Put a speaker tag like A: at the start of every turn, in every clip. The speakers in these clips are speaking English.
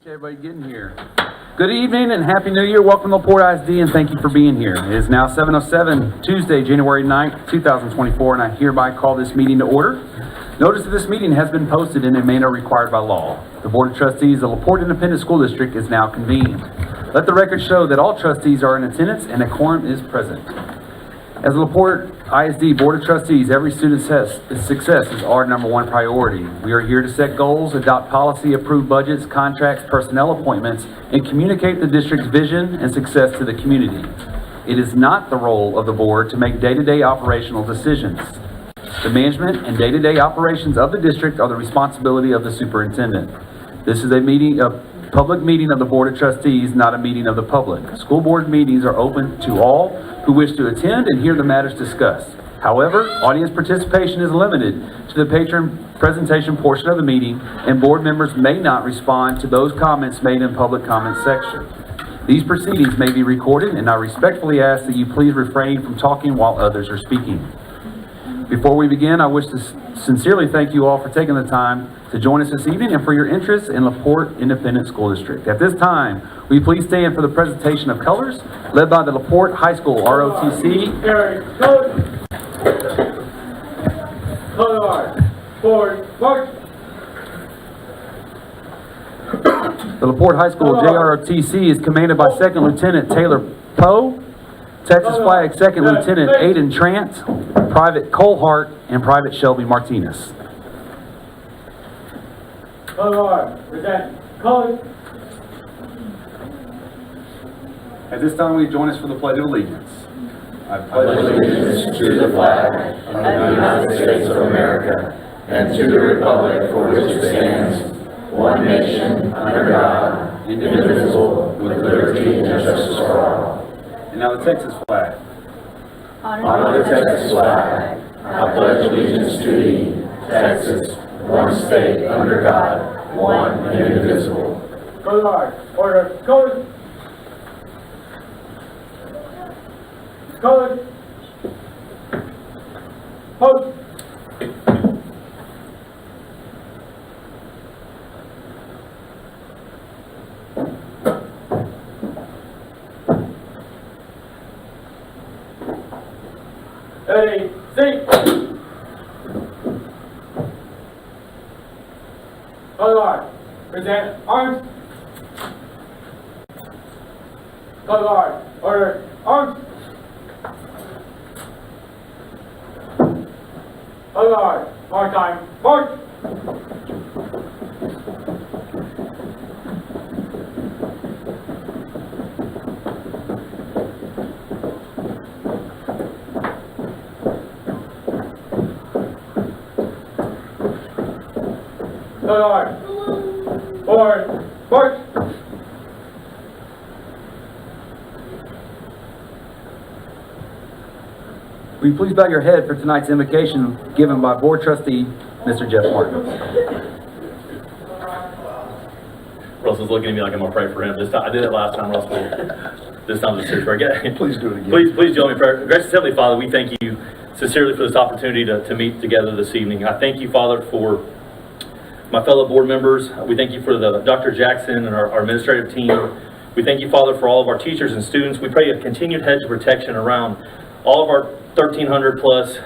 A: Everybody getting here. Good evening and Happy New Year. Welcome to Porte ISD and thank you for being here. It is now 7:07, Tuesday, January 9th, 2024, and I hereby call this meeting to order. Notice of this meeting has been posted in a manner required by law. The Board of Trustees of LaPorte Independent School District is now convened. Let the record show that all trustees are in attendance and a quorum is present. As the LaPorte ISD Board of Trustees, every student's success is our number one priority. We are here to set goals, adopt policy, approve budgets, contracts, personnel appointments, and communicate the district's vision and success to the community. It is not the role of the board to make day-to-day operational decisions. The management and day-to-day operations of the district are the responsibility of the superintendent. This is a public meeting of the Board of Trustees, not a meeting of the public. School board meetings are open to all who wish to attend and hear the matters discussed. However, audience participation is limited to the patron presentation portion of the meeting, and board members may not respond to those comments made in public comment section. These proceedings may be recorded, and I respectfully ask that you please refrain from talking while others are speaking. Before we begin, I wish to sincerely thank you all for taking the time to join us this evening and for your interest in LaPorte Independent School District. At this time, will you please stand for the presentation of colors led by the LaPorte High School ROTC. The LaPorte High School JROTC is commanded by Second Lieutenant Taylor Poe, Texas Flag Second Lieutenant Aiden Trant, Private Cole Hart, and Private Shelby Martinez. At this time, will you join us for the Pledge of Allegiance? I
B: pledge allegiance to the flag of the United States of America and to the republic for which it stands, one nation, under God, indivisible, with liberty and justice for all.
A: And now the Texas flag.
B: Honor the Texas flag. I pledge allegiance to thee, Texas, one state under God, one and indivisible.
C: Go hard. Order. Go. Go. Post. Ready, seat. Color guard. Present arms. Color guard. Order. Arms. Color guard. Mark time. March. Color. Forward. March.
A: Will you please bow your head for tonight's invocation given by Board Trustee Mr. Jeff Martin.
D: Russell's looking at me like I'm going to pray for him. This time, I did it last time, Russell. This time it's a serious prayer.
A: Please do it again.
D: Please join me in prayer. Gracious Heavenly Father, we thank you sincerely for this opportunity to meet together this evening. I thank you, Father, for my fellow board members. We thank you for Dr. Jackson and our administrative team. We thank you, Father, for all of our teachers and students. We pray a continued hedge of protection around all of our 1,300 plus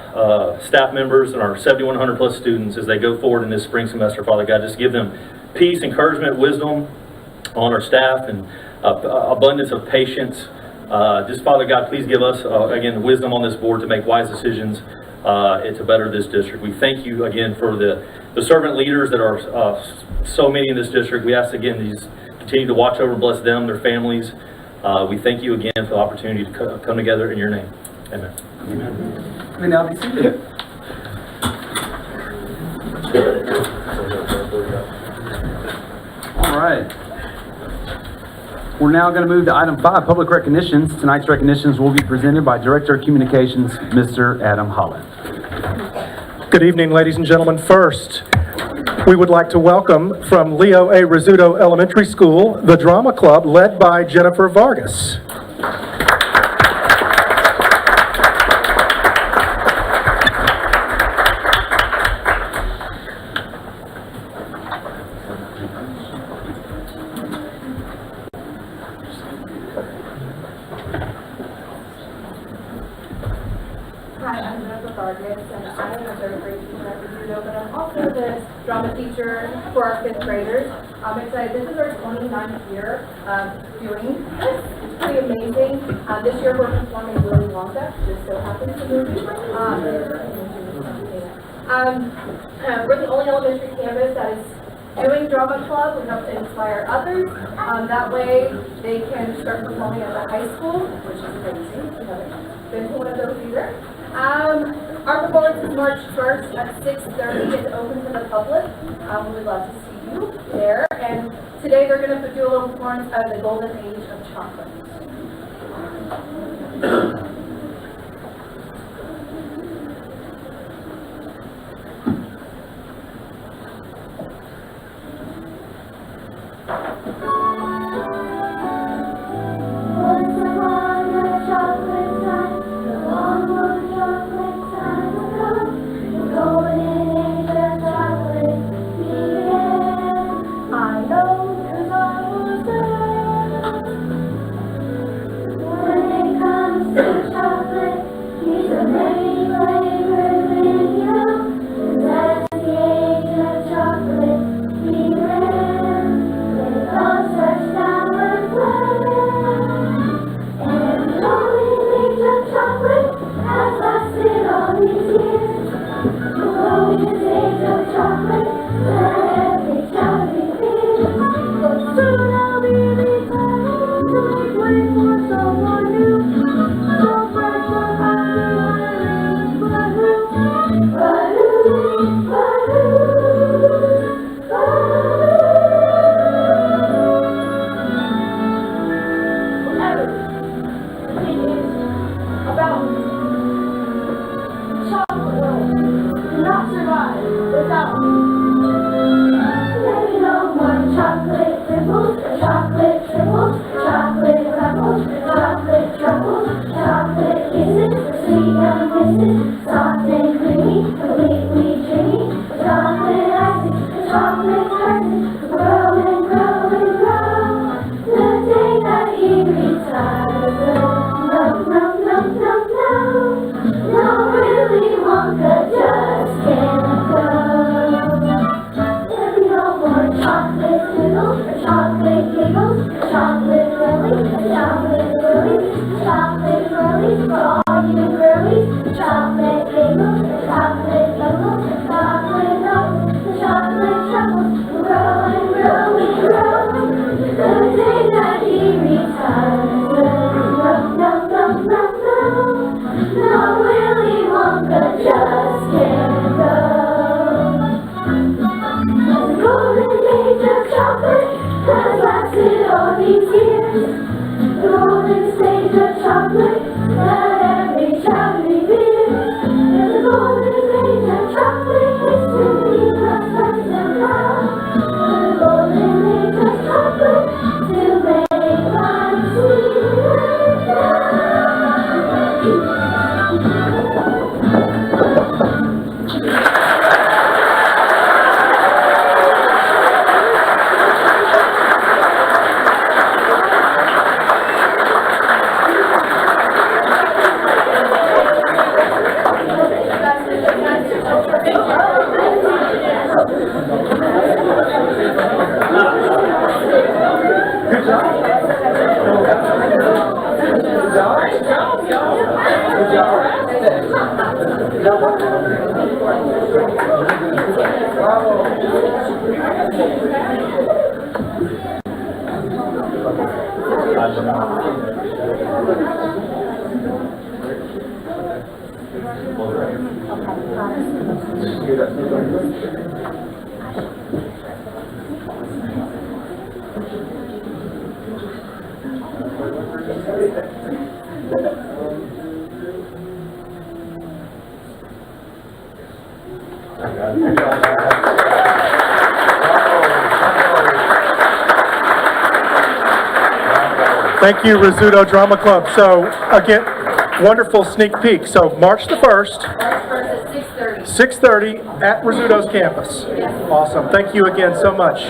D: staff members and our 7,100 plus students as they go forward in this spring semester. Father God, just give them peace, encouragement, wisdom on our staff, and abundance of patience. Just Father God, please give us, again, wisdom on this board to make wise decisions and to better this district. We thank you again for the servant leaders that are so many in this district. We ask again these continue to watch over and bless them, their families. We thank you again for the opportunity to come together in your name. Amen.
A: Amen. You may now be seated. All right. We're now going to move to item 5, public recognitions. Tonight's recognitions will be presented by Director of Communications, Mr. Adam Holland.
E: Good evening, ladies and gentlemen. First, we would like to welcome from Leo A. Rizzuto Elementary School, the Drama Club led by Jennifer Vargas.
F: Vargas, and I am a third grade teacher at Rizzuto, but I'm also the drama teacher for our fifth graders. I'm excited. This is our 29th year doing this. It's pretty amazing. This year we're performing Willy Wonka. This so happens to be we're the only elementary campus that is doing drama club. We hope to inspire others. That way they can start performing at the high school, which is amazing. We haven't been to one of those either. Our performance is March 1st at 6:30. It's open to the public. We would love to see you there. And today they're going to do a little performance of the Golden Age of Chocolate.
E: Thank you, Rizzuto Drama Club. So, again, wonderful sneak peek. So, March the 1st, 6:30 at Rizzuto's campus. Awesome. Thank you again so much.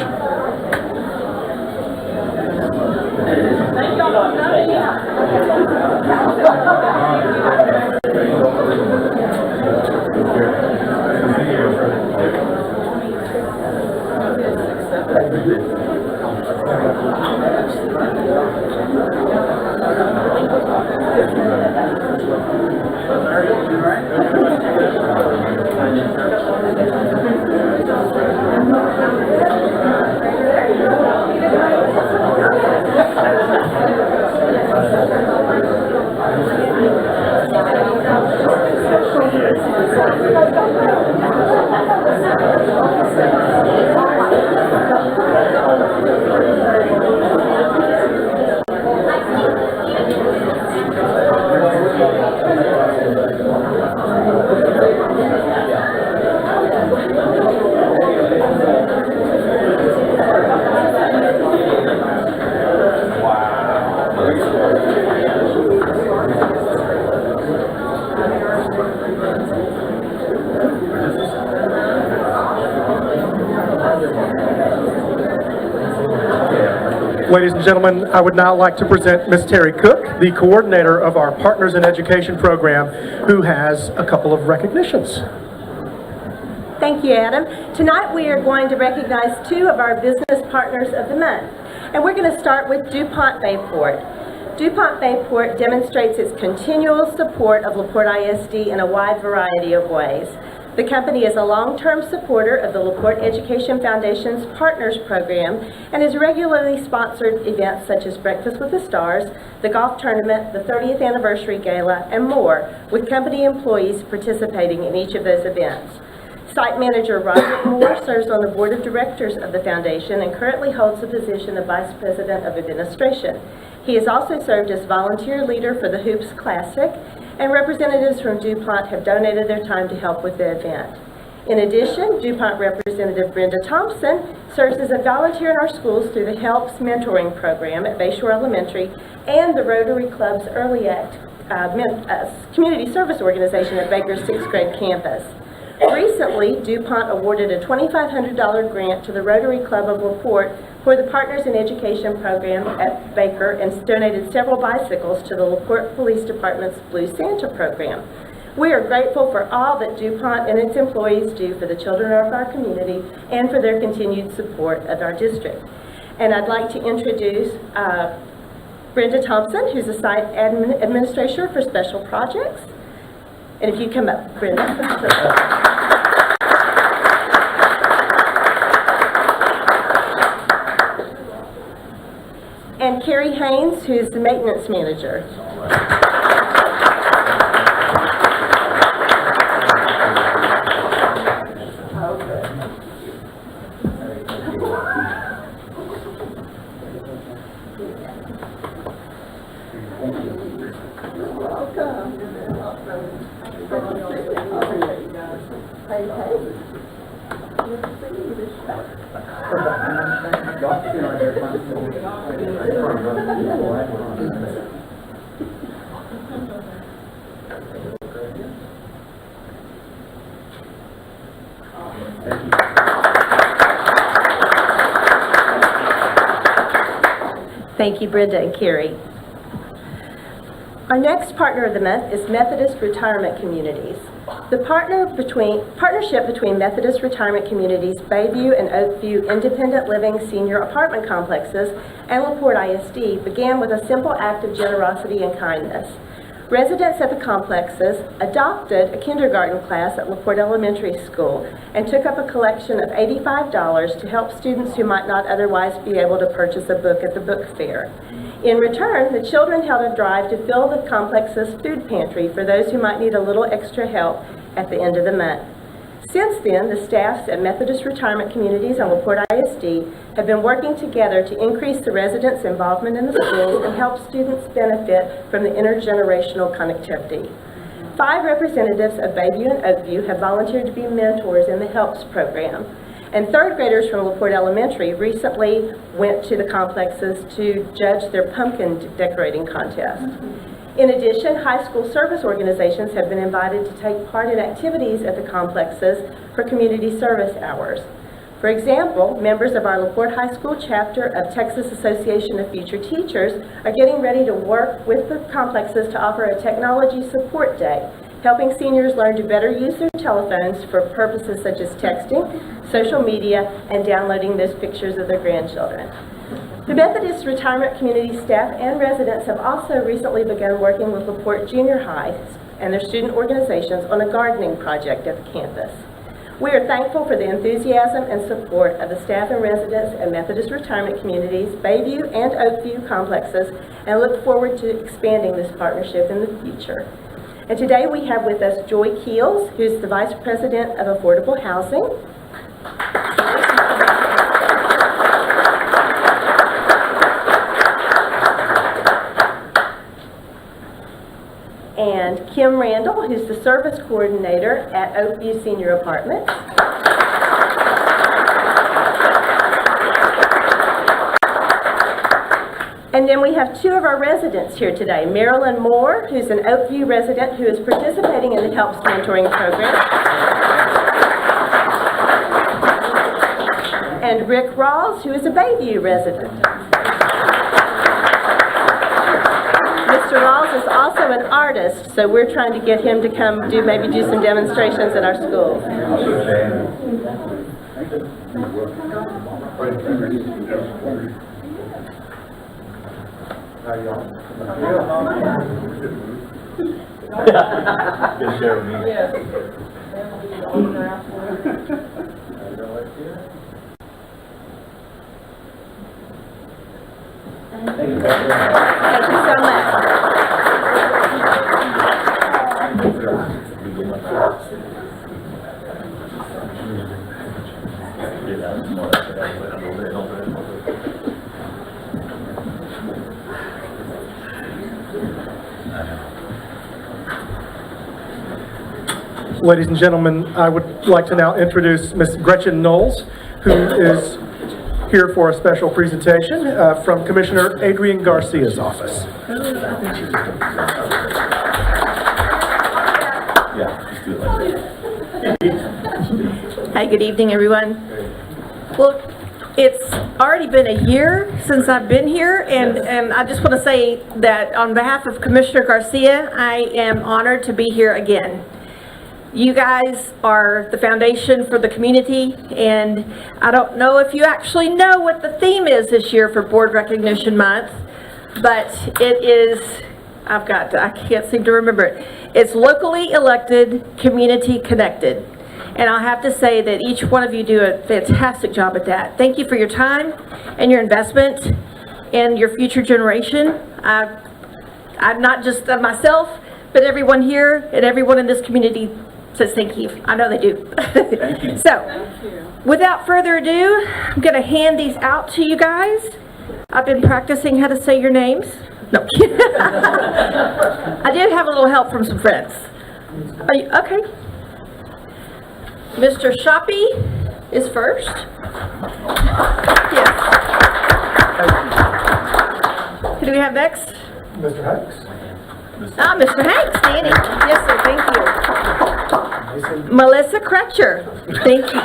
E: Ladies and gentlemen, I would now like to present Ms. Terry Cook, the coordinator of our Partners in Education program, who has a couple of recognitions.
G: Thank you, Adam. Tonight we are going to recognize two of our Business Partners of the Month. And we're going to start with DuPont Bayport. DuPont Bayport demonstrates its continual support of LaPorte ISD in a wide variety of ways. The company is a long-term supporter of the LaPorte Education Foundation's Partners Program and has regularly sponsored events such as Breakfast with the Stars, the golf tournament, the 30th Anniversary Gala, and more, with company employees participating in each of those events. Site Manager Roger Moore serves on the Board of Directors of the Foundation and currently holds the position of Vice President of Administration. He has also served as volunteer leader for the Hoops Classic, and representatives from DuPont have donated their time to help with the event. In addition, DuPont Representative Brenda Thompson serves as a volunteer in our schools through the HELPS mentoring program at Bayshore Elementary and the Rotary Club's Early Act community service organization at Baker's 6th grade campus. Recently, DuPont awarded a $2,500 grant to the Rotary Club of LaPorte for the Partners in Education program at Baker and donated several bicycles to the LaPorte Police Department's Blue Santa program. We are grateful for all that DuPont and its employees do for the children of our community and for their continued support of our district. And I'd like to introduce Brenda Thompson, who's a site administrator for special projects. And if you come up, Brenda. And Carrie Haynes, who's the maintenance manager. Thank you, Brenda and Carrie. Our next partner of the month is Methodist Retirement Communities. The partnership between Methodist Retirement Communities, Bayview and Oakview Independent Living Senior Apartment Complexes, and LaPorte ISD began with a simple act of generosity and kindness. Residents at the complexes adopted a kindergarten class at LaPorte Elementary School and took up a collection of $85 to help students who might not otherwise be able to purchase a book at the book fair. In return, the children held a drive to fill the complex's food pantry for those who might need a little extra help at the end of the month. Since then, the staffs at Methodist Retirement Communities and LaPorte ISD have been working together to increase the residents' involvement in the schools and help students benefit from the intergenerational connectivity. 5 representatives of Bayview and Oakview have volunteered to be mentors in the HELPS program. And 3rd graders from LaPorte Elementary recently went to the complexes to judge their pumpkin decorating contest. In addition, high school service organizations have been invited to take part in activities at the complexes for community service hours. For example, members of our LaPorte High School chapter of Texas Association of Future Teachers are getting ready to work with the complexes to offer a technology support day, helping seniors learn to better use their telephones for purposes such as texting, social media, and downloading those pictures of their grandchildren. The Methodist Retirement Community staff and residents have also recently begun working with LaPorte Junior High and their student organizations on a gardening project at the campus. We are thankful for the enthusiasm and support of the staff and residents at Methodist Retirement Communities, Bayview and Oakview complexes, and look forward to expanding this partnership in the future. And today we have with us Joy Keels, who's the Vice President of Affordable Housing. And Kim Randall, who's the Service Coordinator at Oakview Senior Apartments. And then we have two of our residents here today. Marilyn Moore, who's an Oakview resident who is participating in the HELPS mentoring program. And Rick Rawls, who is a Bayview resident. Mr. Rawls is also an artist, so we're trying to get him to come maybe do some demonstrations at our school.
D: Good share with me.
G: Thank you so much.
E: Ladies and gentlemen, I would like to now introduce Ms. Gretchen Knowles, who is here for a special presentation from Commissioner Adrian Garcia's office.
H: Hi, good evening, everyone. Well, it's already been a year since I've been here, and I just want to say that on behalf of Commissioner Garcia, I am honored to be here again. You guys are the foundation for the community, and I don't know if you actually know what the theme is this year for Board Recognition Month, but it is, I can't seem to remember it. It's locally elected, community connected. And I'll have to say that each one of you do a fantastic job at that. Thank you for your time and your investment in your future generation. I'm not just myself, but everyone here and everyone in this community says thank you. I know they do. Thank you. So, without further ado, I'm going to hand these out to you guys. I've been practicing how to say your names. No. I did have a little help from some friends. Are you, okay. Mr. Shoppy is first. Yes. Who do we have next?
E: Mr. Hanks.
H: Ah, Mr. Hanks, Danny. Yes, sir, thank you. Melissa Crutcher. Thank you.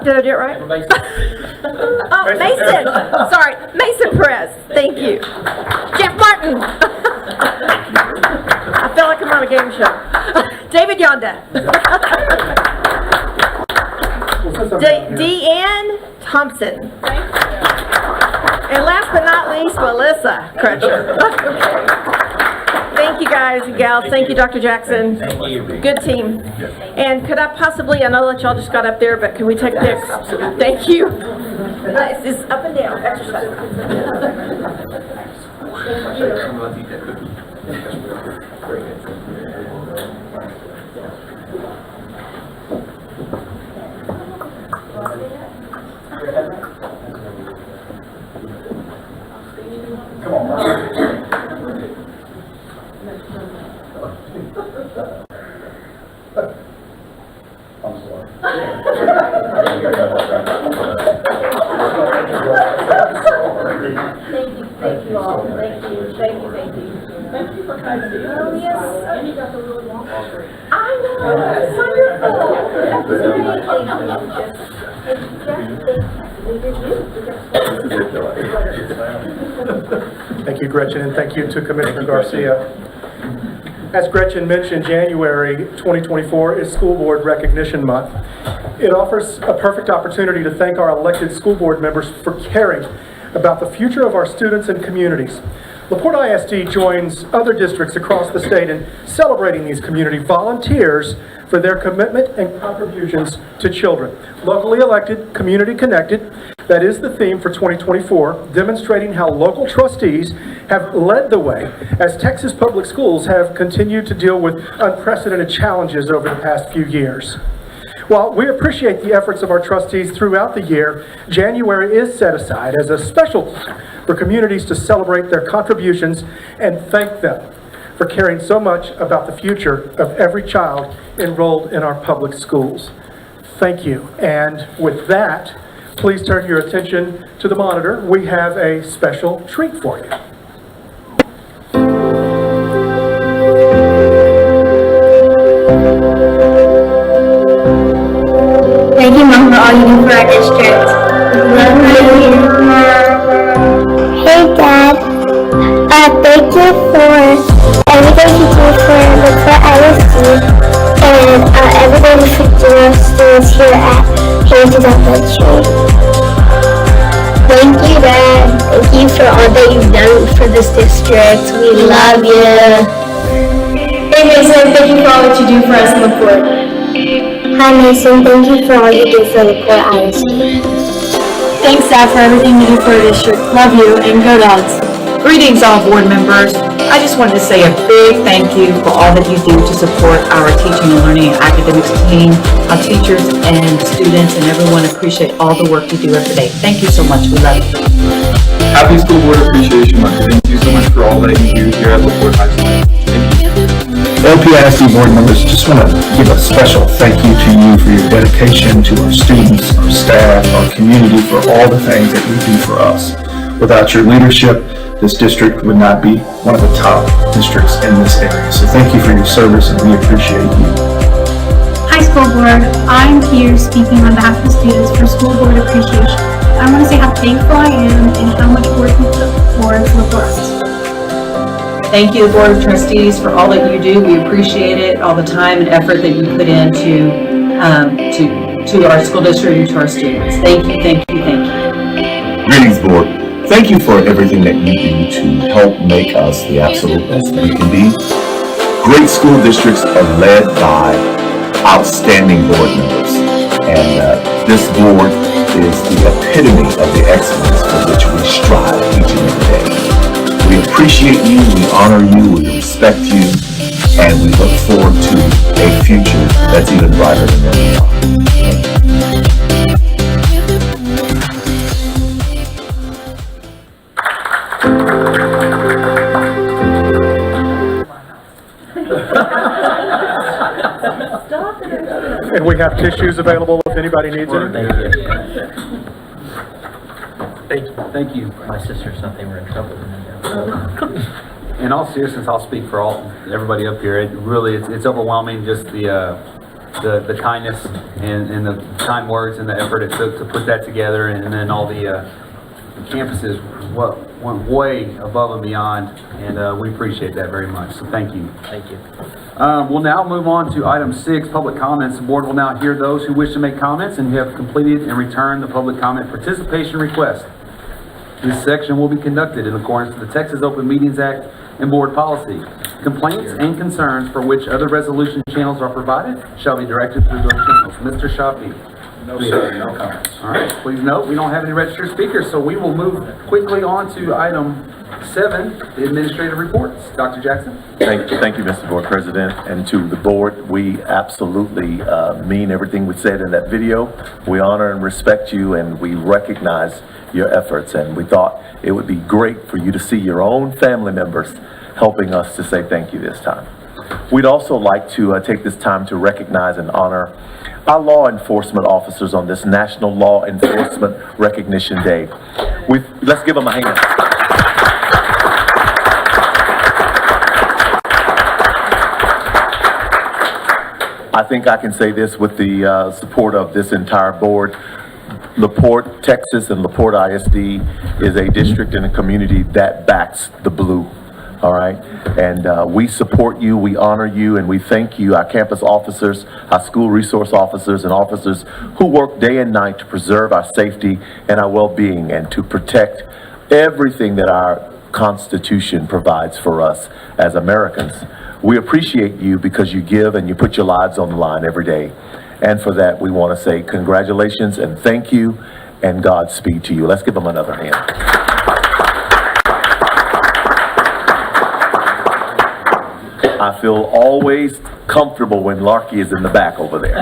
H: Did I do it right? Oh, Mason. Sorry, Mason Perez. Thank you. Jeff Martin. I feel like I'm on a game show. David Yonda. Deanne Thompson. And last but not least, Melissa Crutcher. Thank you guys and gals. Thank you, Dr. Jackson.
D: Thank you.
H: Good team. And could I possibly, I know that y'all just got up there, but can we take pics? Thank you. This is up and down exercise.
E: Come on. I'm sorry.
F: Thank you all. Thank you. Thank you for coming. Oh, yes. And you got the really long street. I know. It's wonderful.
E: Thank you, Gretchen, and thank you to Commissioner Garcia. As Gretchen mentioned, January 2024 is School Board Recognition Month. It offers a perfect opportunity to thank our elected school board members for caring about the future of our students and communities. Porte ISD joins other districts across the state in celebrating these community volunteers for their commitment and contributions to children. Locally elected, community connected, that is the theme for 2024, demonstrating how local trustees have led the way as Texas public schools have continued to deal with unprecedented challenges over the past few years. While we appreciate the efforts of our trustees throughout the year, January is set aside as a special time for communities to celebrate their contributions and thank them for caring so much about the future of every child enrolled in our public schools. Thank you. And with that, please turn your attention to the monitor. We have a special treat for you.
I: Thank you, Mom, for all you do for our district. Love you. Hey, Dad. Thank you for everything you do for the Porte ISD and everything you do our students here at Pages Elementary. Thank you, Dad. Thank you for all that you've done for this district. We love you. Hey, Mason. Thank you for all that you do for us in the Port. Hi, Mason. Thank you for all you do for the Porte ISD.
J: Thanks, Dad, for everything you do for our district. Love you, and go Dogs.
K: Greetings, all board members. I just wanted to say a big thank you for all that you do to support our teaching and learning and academics team, our teachers and students, and everyone appreciate all the work you do every day. Thank you so much. We love you.
L: Happy School Board Appreciation Month. Thank you so much for all that you do here at LaPorte High School.
M: LPISD board members, just want to give a special thank you to you for your dedication to our students, our staff, our community, for all the things that you do for us. Without your leadership, this district would not be one of the top districts in this area. So thank you for your service, and we appreciate you.
J: Hi, School Board. I'm here speaking on behalf of the students for School Board Appreciation. I want to say how thankful I am and how much work you put forward for us.
K: Thank you, the Board of Trustees, for all that you do. We appreciate it, all the time and effort that you put into to our school district and to our students. Thank you, thank you, thank you.
N: Greetings, Board. Thank you for everything that you do to help make us the absolute best we can be. Great school districts are led by outstanding board members, and this board is the epitome of the excellence for which we strive each and every day. We appreciate you, we honor you, we respect you, and we look forward to a future that's even brighter than where we are.
E: And we have tissues available if anybody needs it.
A: Thank you.
D: My sister thought they were in trouble.
A: In all seriousness, I'll speak for everybody up here. It really, it's overwhelming, just the kindness and the kind words and the effort it took to put that together, and then all the campuses went way above and beyond, and we appreciate that very much. So thank you.
D: Thank you.
A: We'll now move on to item 6, public comments. The board will now hear those who wish to make comments and who have completed and returned the public comment participation request. This section will be conducted in accordance with the Texas Open Meetings Act and board policy. Complaints and concerns for which other resolution channels are provided shall be directed through those channels. Mr. Shafi.
L: No, sir, no comments.
A: All right, please note, we don't have any registered speakers, so we will move quickly on to item 7, the administrative reports. Dr. Jackson?
N: Thank you, Mr. Board President, and to the board. We absolutely mean everything we said in that video. We honor and respect you, and we recognize your efforts, and we thought it would be great for you to see your own family members helping us to say thank you this time. We'd also like to take this time to recognize and honor our law enforcement officers on this National Law Enforcement Recognition Day. Let's give them a hand. I think I can say this with the support of this entire board. LaPorte, Texas, and LaPorte ISD is a district and a community that backs the blue. All right, and we support you, we honor you, and we thank you, our campus officers, our school resource officers, and officers who work day and night to preserve our safety and our well-being and to protect everything that our Constitution provides for us as Americans. We appreciate you because you give and you put your lives on the line every day. And for that, we want to say congratulations and thank you and Godspeed to you. Let's give them another hand. I feel always comfortable when Larky is in the back over there.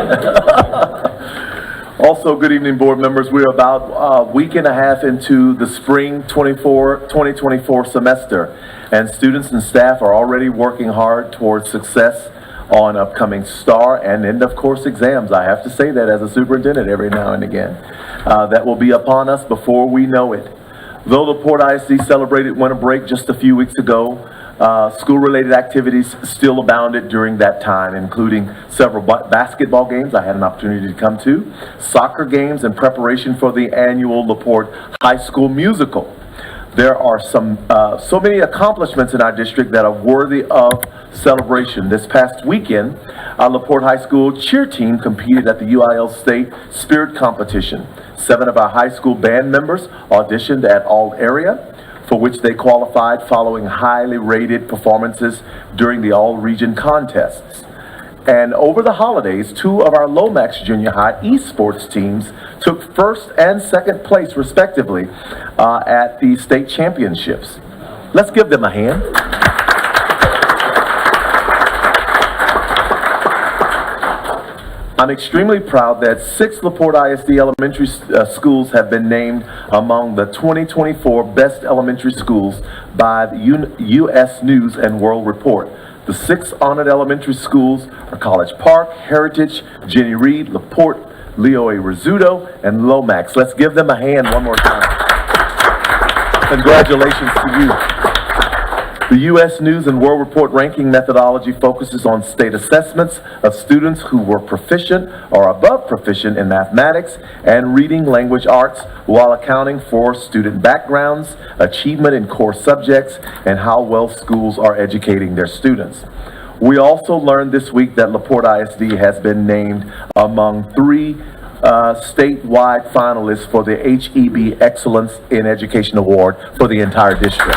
N: Also, good evening, board members. We're about a week and a half into the spring 2024 semester, and students and staff are already working hard towards success on upcoming STAR and end of course exams. I have to say that as a superintendent every now and again. That will be upon us before we know it. Though the Porte ISD celebrated winter break just a few weeks ago, school-related activities still abounded during that time, including several basketball games I had an opportunity to come to, soccer games in preparation for the annual LaPorte High School musical. There are so many accomplishments in our district that are worthy of celebration. This past weekend, our LaPorte High School cheer team competed at the UIL State Spirit Competition. 7 of our high school band members auditioned at all area, for which they qualified following highly rated performances during the all-region contests. And over the holidays, 2 of our Lomax Junior High esports teams took first and second place, respectively, at the state championships. Let's give them a hand. I'm extremely proud that 6 LaPorte ISD elementary schools have been named among the 2024 Best Elementary Schools by the U.S. News and World Report. The 6 honored elementary schools are College Park, Heritage, Jenny Reed, LaPorte, Leo A. Rizzuto, and Lomax. Let's give them a hand one more time. Congratulations to you. The U.S. News and World Report ranking methodology focuses on state assessments of students who were proficient or above proficient in mathematics and reading language arts, while accounting for student backgrounds, achievement in core subjects, and how well schools are educating their students. We also learned this week that LaPorte ISD has been named among 3 statewide finalists for the HEB Excellence in Education Award for the entire district.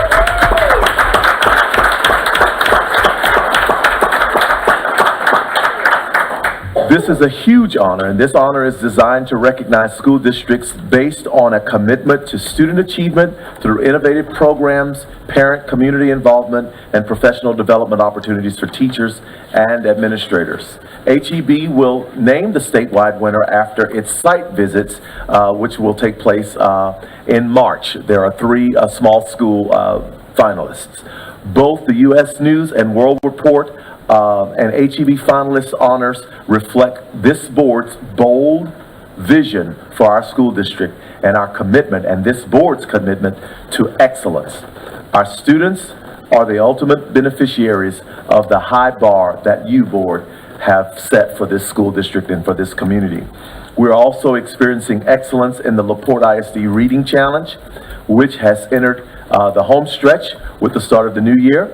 N: This is a huge honor, and this honor is designed to recognize school districts based on a commitment to student achievement through innovative programs, parent community involvement, and professional development opportunities for teachers and administrators. HEB will name the statewide winner after its site visits, which will take place in March. There are 3 small school finalists. Both the U.S. News and World Report and HEB finalist honors reflect this board's bold vision for our school district and our commitment, and this board's commitment to excellence. Our students are the ultimate beneficiaries of the high bar that you, board, have set for this school district and for this community. We're also experiencing excellence in the LaPorte ISD Reading Challenge, which has entered the home stretch with the start of the new year.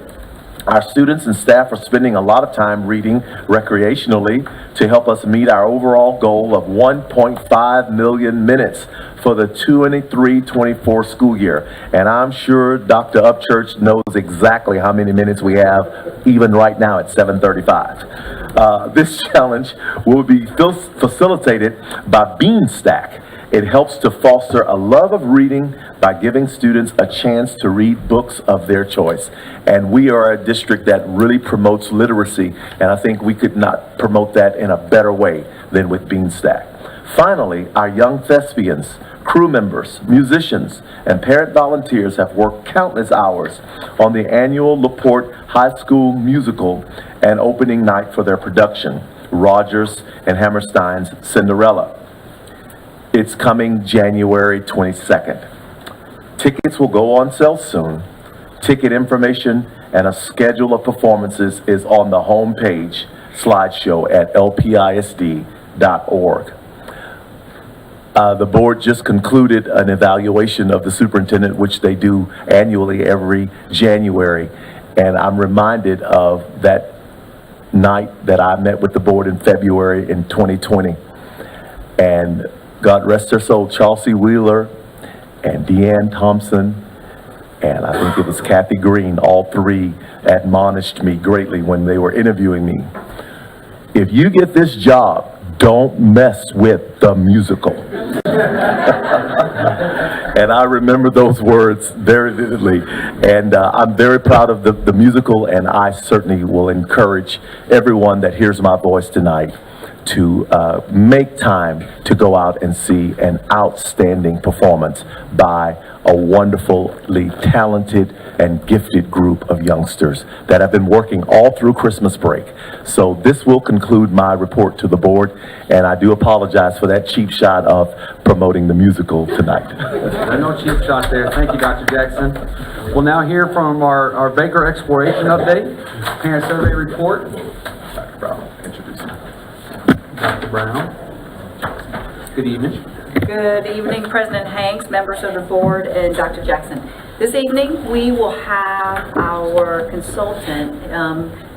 N: Our students and staff are spending a lot of time reading recreationally to help us meet our overall goal of 1.5 million minutes for the 23-24 school year. And I'm sure Dr. Upchurch knows exactly how many minutes we have, even right now at 7:35. This challenge will be facilitated by Beanstack. It helps to foster a love of reading by giving students a chance to read books of their choice. And we are a district that really promotes literacy, and I think we could not promote that in a better way than with Beanstack. Finally, our young thespians, crew members, musicians, and parent volunteers have worked countless hours on the annual LaPorte High School musical and opening night for their production, Rodgers and Hammerstein's Cinderella. It's coming January 22nd. Tickets will go on sale soon. Ticket information and a schedule of performances is on the homepage slideshow at lpisd.org. The board just concluded an evaluation of the superintendent, which they do annually every January. And I'm reminded of that night that I met with the board in February in 2020. And God rest her soul, Chelsea Wheeler and Deanne Thompson and I think it was Kathy Green, all three admonished me greatly when they were interviewing me. If you get this job, don't mess with the musical. And I remember those words very vividly. And I'm very proud of the musical, and I certainly will encourage everyone that hears my voice tonight to make time to go out and see an outstanding performance by a wonderfully talented and gifted group of youngsters that have been working all through Christmas break. So this will conclude my report to the board, and I do apologize for that cheap shot of promoting the musical tonight.
A: No cheap shot there. Thank you, Dr. Jackson. We'll now hear from our Baker Exploration Update, Parent Survey Report. Dr. Brown, introduce him. Dr. Brown. Good evening.
K: Good evening, President Hanks, members of the board, and Dr. Jackson. This evening, we will have our consultant.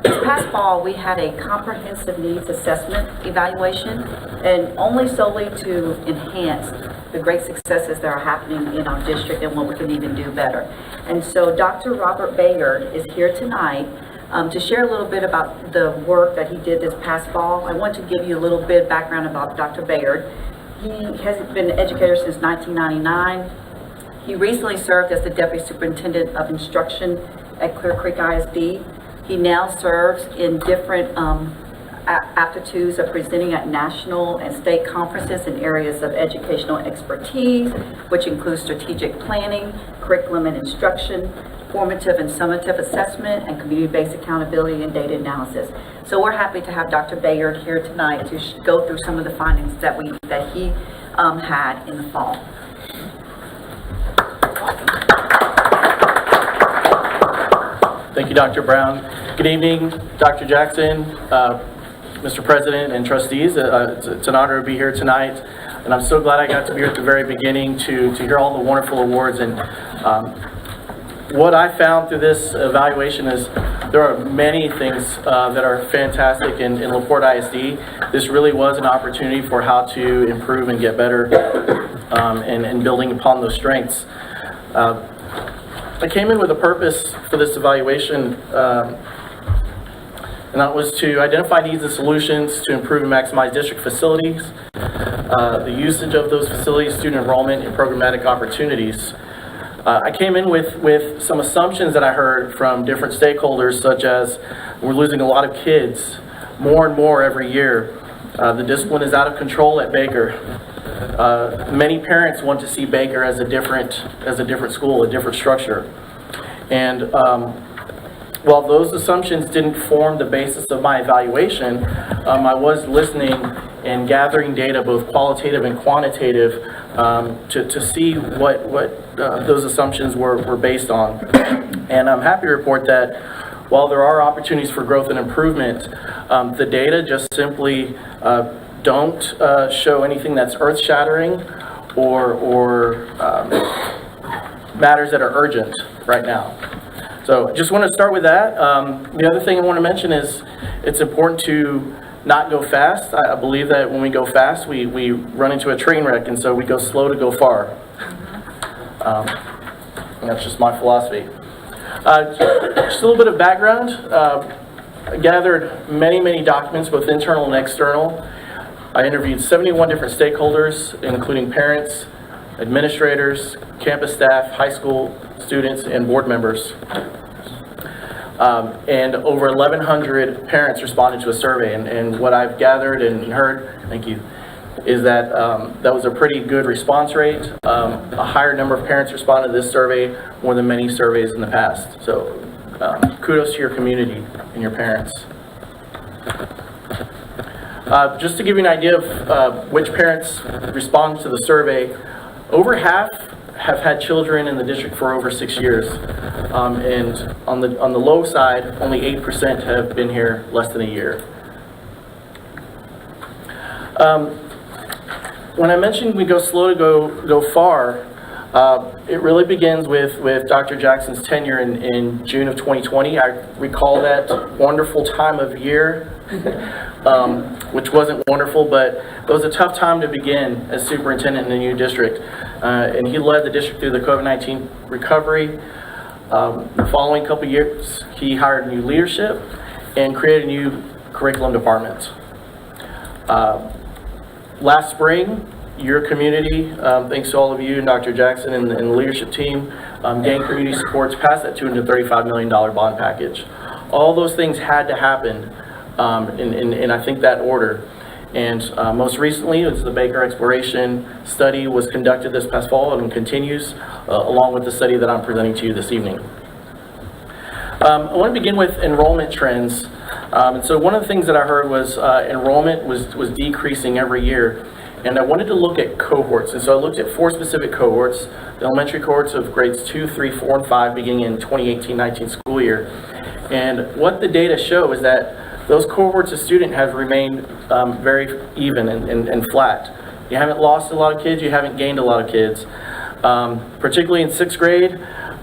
K: This past fall, we had a comprehensive needs assessment evaluation, and only solely to enhance the great successes that are happening in our district and what we can even do better. And so Dr. Robert Bayard is here tonight to share a little bit about the work that he did this past fall. I want to give you a little bit of background about Dr. Bayard. He has been an educator since 1999. He recently served as the Deputy Superintendent of Instruction at Clear Creek ISD. He now serves in different aptitudes of presenting at national and state conferences in areas of educational expertise, which includes strategic planning, curriculum and instruction, formative and summative assessment, and community-based accountability and data analysis. So we're happy to have Dr. Bayard here tonight to go through some of the findings that he had in the fall.
O: Thank you, Dr. Brown. Good evening, Dr. Jackson, Mr. President, and trustees. It's an honor to be here tonight, and I'm so glad I got to be here at the very beginning to hear all the wonderful awards. And what I found through this evaluation is there are many things that are fantastic in LaPorte ISD. This really was an opportunity for how to improve and get better and building upon those strengths. I came in with a purpose for this evaluation, and that was to identify needs and solutions to improve and maximize district facilities, the usage of those facilities, student enrollment, and programmatic opportunities. I came in with some assumptions that I heard from different stakeholders, such as we're losing a lot of kids more and more every year. The discipline is out of control at Baker. Many parents want to see Baker as a different school, a different structure. And while those assumptions didn't form the basis of my evaluation, I was listening and gathering data, both qualitative and quantitative, to see what those assumptions were based on. And I'm happy to report that while there are opportunities for growth and improvement, the data just simply don't show anything that's earth-shattering or matters that are urgent right now. So I just want to start with that. The other thing I want to mention is it's important to not go fast. I believe that when we go fast, we run into a train wreck, and so we go slow to go far. And that's just my philosophy. Just a little bit of background. I gathered many documents, both internal and external. I interviewed 71 different stakeholders, including parents, administrators, campus staff, high school students, and board members. And over 1,100 parents responded to a survey. And what I've gathered and heard, thank you, is that that was a pretty good response rate. A higher number of parents responded to this survey more than many surveys in the past. So kudos to your community and your parents. Just to give you an idea of which parents responded to the survey, over half have had children in the district for over 6 years. And on the low side, only 8% have been here less than a year. When I mentioned we go slow to go far, it really begins with Dr. Jackson's tenure in June of 2020. I recall that wonderful time of year, which wasn't wonderful, but it was a tough time to begin as superintendent in the new district. And he led the district through the COVID-19 recovery. The following couple years, he hired new leadership and created a new curriculum department. Last spring, your community, thanks to all of you and Dr. Jackson and the leadership team, gained community supports passed that $235 million bond package. All those things had to happen in I think that order. And most recently, it's the Baker Exploration Study was conducted this past fall and continues along with the study that I'm presenting to you this evening. I want to begin with enrollment trends. And so one of the things that I heard was enrollment was decreasing every year. And I wanted to look at cohorts. And so I looked at 4 specific cohorts, the elementary cohorts of grades 2, 3, 4, and 5 beginning in 2018-19 school year. And what the data show is that those cohorts of students have remained very even and flat. You haven't lost a lot of kids, you haven't gained a lot of kids. Particularly in 6th grade,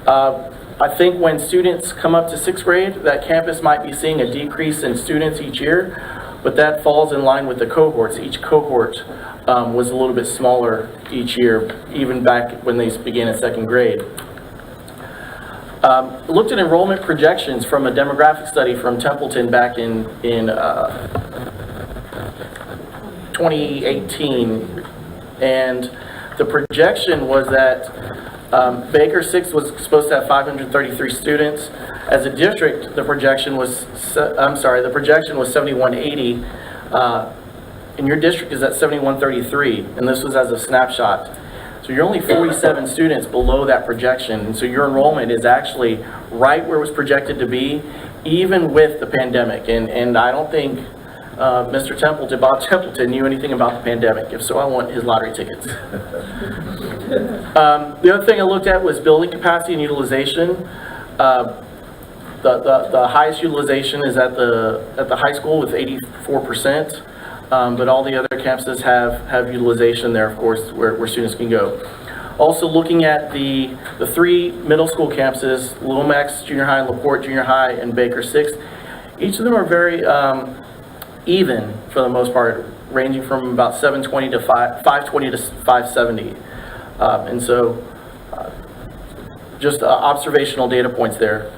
O: I think when students come up to 6th grade, that campus might be seeing a decrease in students each year, but that falls in line with the cohorts. Each cohort was a little bit smaller each year, even back when they began in 2nd grade. Looked at enrollment projections from a demographic study from Templeton back in 2018, and the projection was that Baker 6 was supposed to have 533 students. As a district, the projection was 7180. And your district is at 7133, and this was as a snapshot. So you're only 47 students below that projection, and so your enrollment is actually right where it was projected to be, even with the pandemic. And I don't think Mr. Templeton, Bob Templeton, knew anything about the pandemic. If so, I want his lottery tickets. The other thing I looked at was building capacity and utilization. The highest utilization is at the high school with 84%. But all the other campuses have utilization there, of course, where students can go. Also looking at the 3 middle school campuses, Lomax Junior High, LaPorte Junior High, and Baker 6, each of them are very even for the most part, ranging from about 520 to 570. And so just observational data points there.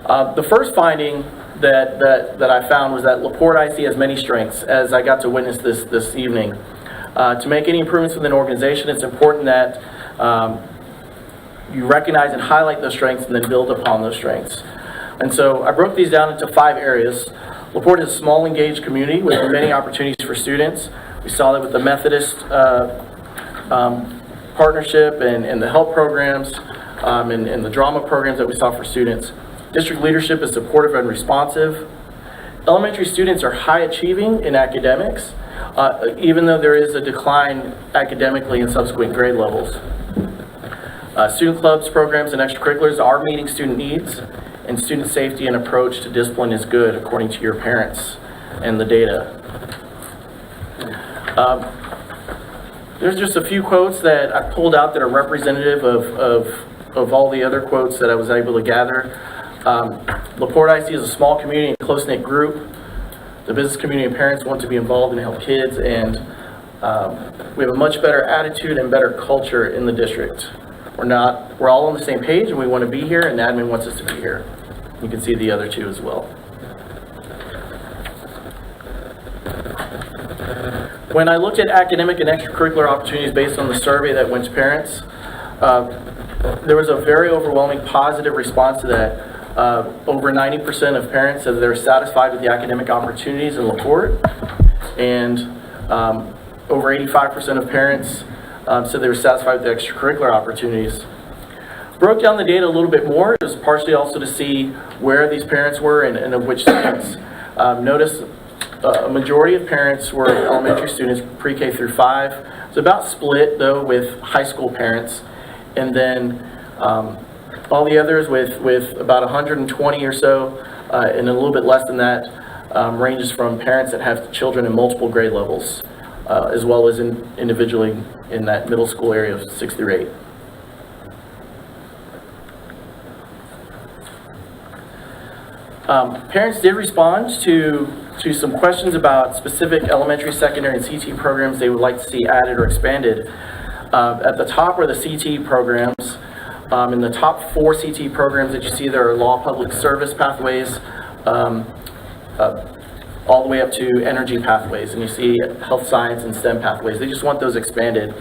O: The first finding that I found was that LaPorte ISD has many strengths, as I got to witness this evening. To make any improvements within an organization, it's important that you recognize and highlight those strengths and then build upon those strengths. And so I broke these down into 5 areas. LaPorte is a small, engaged community with many opportunities for students. We saw that with the Methodist partnership and the help programs and the drama programs that we saw for students. District leadership is supportive and responsive. Elementary students are high achieving in academics, even though there is a decline academically in subsequent grade levels. Student clubs, programs, and extracurriculars are meeting student needs, and student safety and approach to discipline is good, according to your parents and the data. There's just a few quotes that I pulled out that are representative of all the other quotes that I was able to gather. LaPorte ISD is a small community and close-knit group. The business community and parents want to be involved and help kids, and we have a much better attitude and better culture in the district. We're all on the same page, and we want to be here, and admin wants us to be here. You can see the other 2 as well. When I looked at academic and extracurricular opportunities based on the survey that went to parents, there was a very overwhelming positive response to that. Over 90% of parents said they're satisfied with the academic opportunities in LaPorte, and over 85% of parents said they were satisfied with the extracurricular opportunities. Broke down the data a little bit more. It was partially also to see where these parents were and of which students. Notice a majority of parents were elementary students, pre-K through 5. It's about split, though, with high school parents. And then all the others with about 120 or so, and a little bit less than that, ranges from parents that have children in multiple grade levels, as well as individually in that middle school area of 6 through 8. Parents did respond to some questions about specific elementary, secondary, and CT programs they would like to see added or expanded. At the top are the CT programs. In the top 4 CTE programs that you see, there are law public service pathways, all the way up to energy pathways, and you see health science and STEM pathways. They just want those expanded.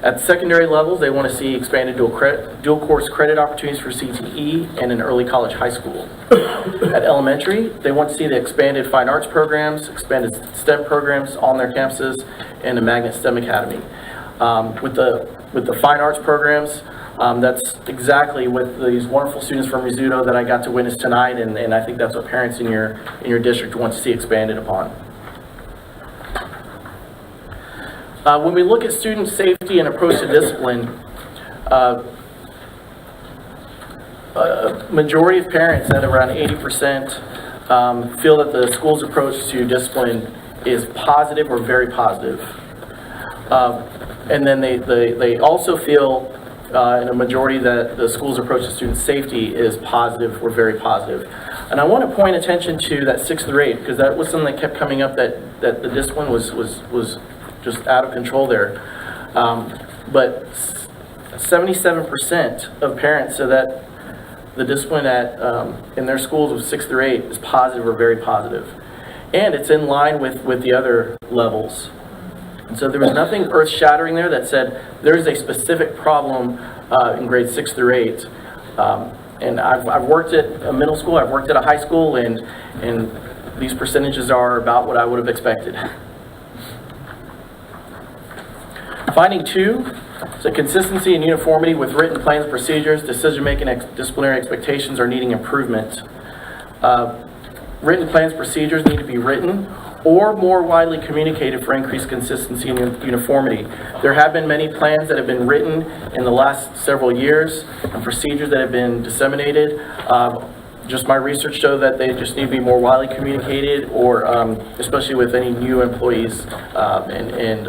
O: At secondary levels, they want to see expanded dual course credit opportunities for CTE and in early college high school. At elementary, they want to see the expanded fine arts programs, expanded STEM programs on their campuses, and a magnet STEM academy. With the fine arts programs, that's exactly what these wonderful students from Rizzuto that I got to witness tonight, and I think that's what parents in your district want to see expanded upon. When we look at student safety and approach to discipline, a majority of parents, at around 80%, feel that the school's approach to discipline is positive or very positive. And then they also feel, in a majority, that the school's approach to student safety is positive or very positive. And I want to point attention to that 6th through 8th, because that was something that kept coming up, that the discipline was just out of control there. But 77% of parents said that the discipline in their schools of 6th through 8 is positive or very positive. And it's in line with the other levels. And so there was nothing earth-shattering there that said there's a specific problem in grades 6 through 8. And I've worked at a middle school, I've worked at a high school, and these percentages are about what I would have expected. Finding 2 is a consistency and uniformity with written plans, procedures, decision-making, disciplinary expectations are needing improvement. Written plans, procedures need to be written or more widely communicated for increased consistency and uniformity. There have been many plans that have been written in the last several years and procedures that have been disseminated. Just my research showed that they just need to be more widely communicated, or especially with any new employees and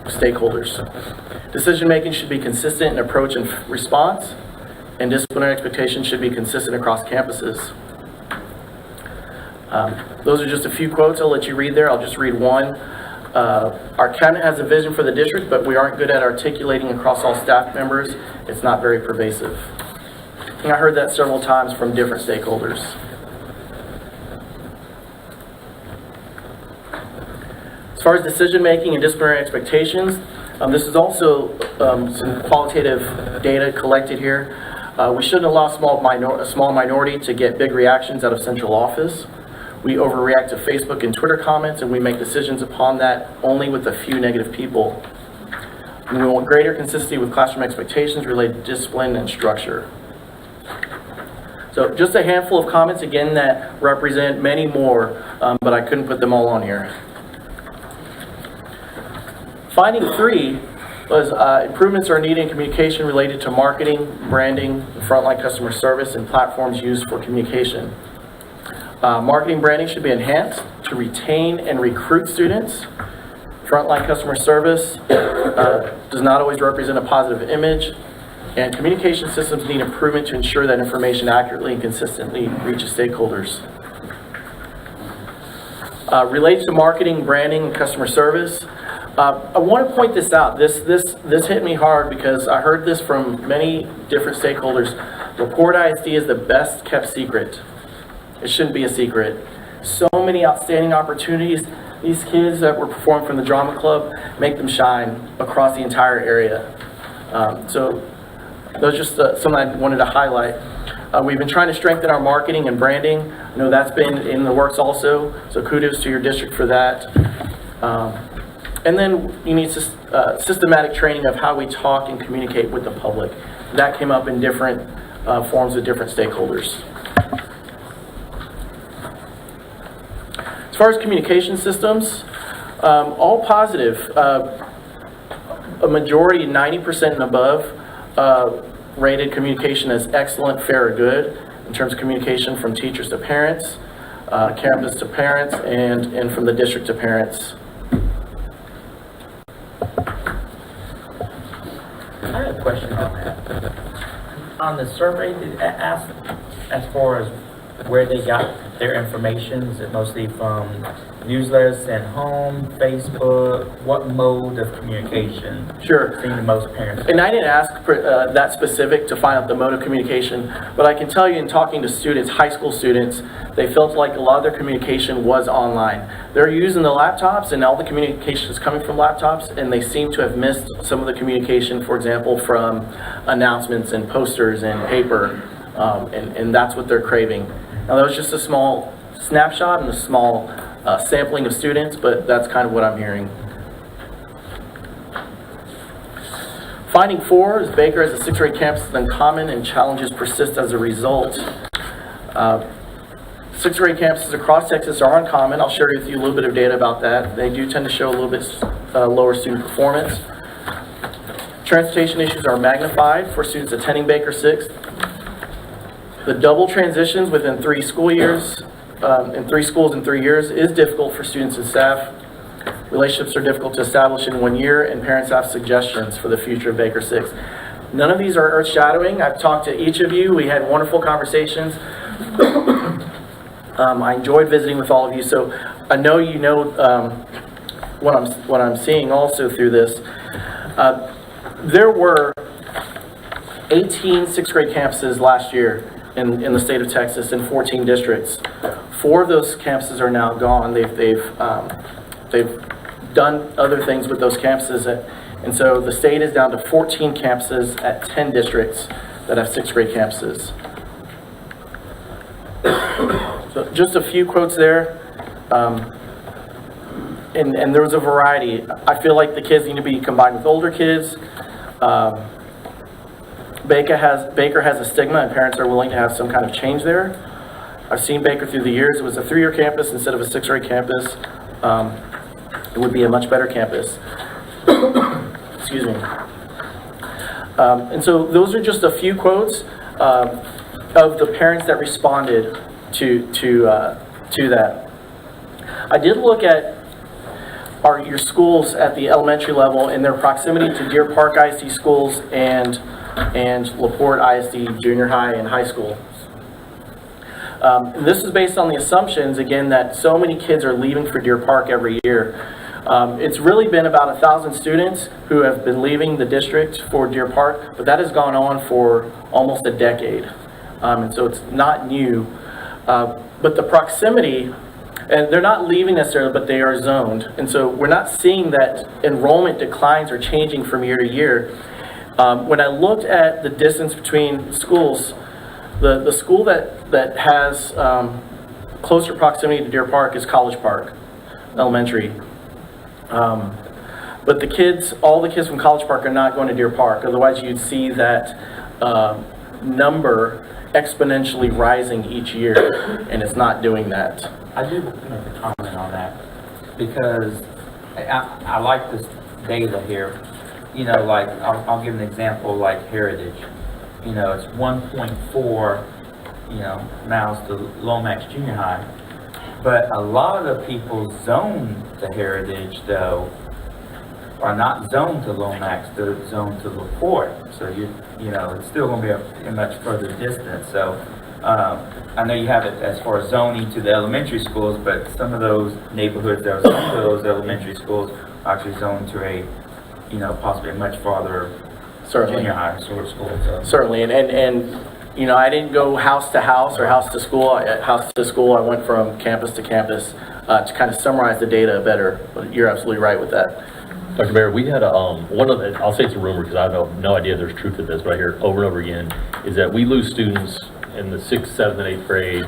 O: stakeholders. Decision-making should be consistent in approach and response, and disciplinary expectations should be consistent across campuses. Those are just a few quotes I'll let you read there. I'll just read one. Our cabinet has a vision for the district, but we aren't good at articulating across all staff members. It's not very pervasive. And I heard that several times from different stakeholders. As far as decision-making and disciplinary expectations, this is also some qualitative data collected here. We shouldn't allow a small minority to get big reactions out of central office. We overreact to Facebook and Twitter comments, and we make decisions upon that only with a few negative people. And we want greater consistency with classroom expectations related to discipline and structure. So just a handful of comments, again, that represent many more, but I couldn't put them all on here. Finding 3 was improvements are needed in communication related to marketing, branding, frontline customer service, and platforms used for communication. Marketing branding should be enhanced to retain and recruit students. Frontline customer service does not always represent a positive image, and communication systems need improvement to ensure that information accurately and consistently reaches stakeholders. Related to marketing, branding, and customer service, I want to point this out. This hit me hard because I heard this from many different stakeholders. The Porte ISD is the best kept secret. It shouldn't be a secret. So many outstanding opportunities. These kids that were performing from the drama club make them shine across the entire area. So those are just something I wanted to highlight. We've been trying to strengthen our marketing and branding. I know that's been in the works also, so kudos to your district for that. And then you need systematic training of how we talk and communicate with the public. That came up in different forms with different stakeholders. As far as communication systems, all positive. A majority, 90% and above, rated communication as excellent, fair, or good in terms of communication from teachers to parents, campus to parents, and from the district to parents.
P: I have a question on that. On the survey, did it ask as far as where they got their information? Is it mostly from newsletters sent home, Facebook? What mode of communication?
O: Sure.
P: Seeing the most parents?
O: And I didn't ask that specific to find out the mode of communication, but I can tell you in talking to students, high school students, they felt like a lot of their communication was online. They're using the laptops and all the communication is coming from laptops, and they seem to have missed some of the communication, for example, from announcements and posters and paper, and that's what they're craving. Now that was just a small snapshot and a small sampling of students, but that's kind of what I'm hearing. Finding 4 is Baker has a 6th grade campus is uncommon and challenges persist as a result. 6th grade campuses across Texas are uncommon. I'll share with you a little bit of data about that. They do tend to show a little bit lower student performance. Transportation issues are magnified for students attending Baker 6th. The double transitions within 3 school years, in 3 schools in 3 years, is difficult for students and staff. Relationships are difficult to establish in 1 year, and parents have suggestions for the future of Baker 6. None of these are earth-shadowing. I've talked to each of you. We had wonderful conversations. I enjoyed visiting with all of you, so I know you know what I'm seeing also through this. There were 18 6th grade campuses last year in the state of Texas in 14 districts. 4 of those campuses are now gone. They've done other things with those campuses, and so the state is down to 14 campuses at 10 districts that have 6th grade campuses. So just a few quotes there, and there was a variety. I feel like the kids need to be combined with older kids. Baker has a stigma, and parents are willing to have some kind of change there. I've seen Baker through the years. It was a 3-year campus instead of a 6th grade campus. It would be a much better campus. Excuse me. And so those are just a few quotes of the parents that responded to that. I did look at your schools at the elementary level and their proximity to Deer Park ISD schools and LaPorte ISD junior high and high school. And this is based on the assumptions, again, that so many kids are leaving for Deer Park every year. It's really been about 1,000 students who have been leaving the district for Deer Park, but that has gone on for almost a decade. And so it's not new. But the proximity, and they're not leaving necessarily, but they are zoned. And so we're not seeing that enrollment declines are changing from year to year. When I looked at the distance between schools, the school that has closer proximity to Deer Park is College Park Elementary. But the kids, all the kids from College Park are not going to Deer Park. Otherwise, you'd see that number exponentially rising each year, and it's not doing that.
P: I do make a comment on that because I like this data here. You know, like I'll give an example, like Heritage. You know, it's 1.4, miles to Lomax Junior High. But a lot of people zone to Heritage, though, are not zoned to Lomax, they're zoned to LaPorte. So it's still going to be a much further distance. So I know you have it as far as zoning to the elementary schools, but some of those neighborhoods that are zoned to those elementary schools are actually zoned to a, possibly a much farther junior high sort of school. So.
O: Certainly, and I didn't go house to house or house to school. I went from campus to campus to kind of summarize the data better. But you're absolutely right with that.
D: Dr. Mayor, we had I'll say it's a rumor because I have no idea there's truth to this, but I hear over and over again, is that we lose students in the 6th, 7th, and 8th grade.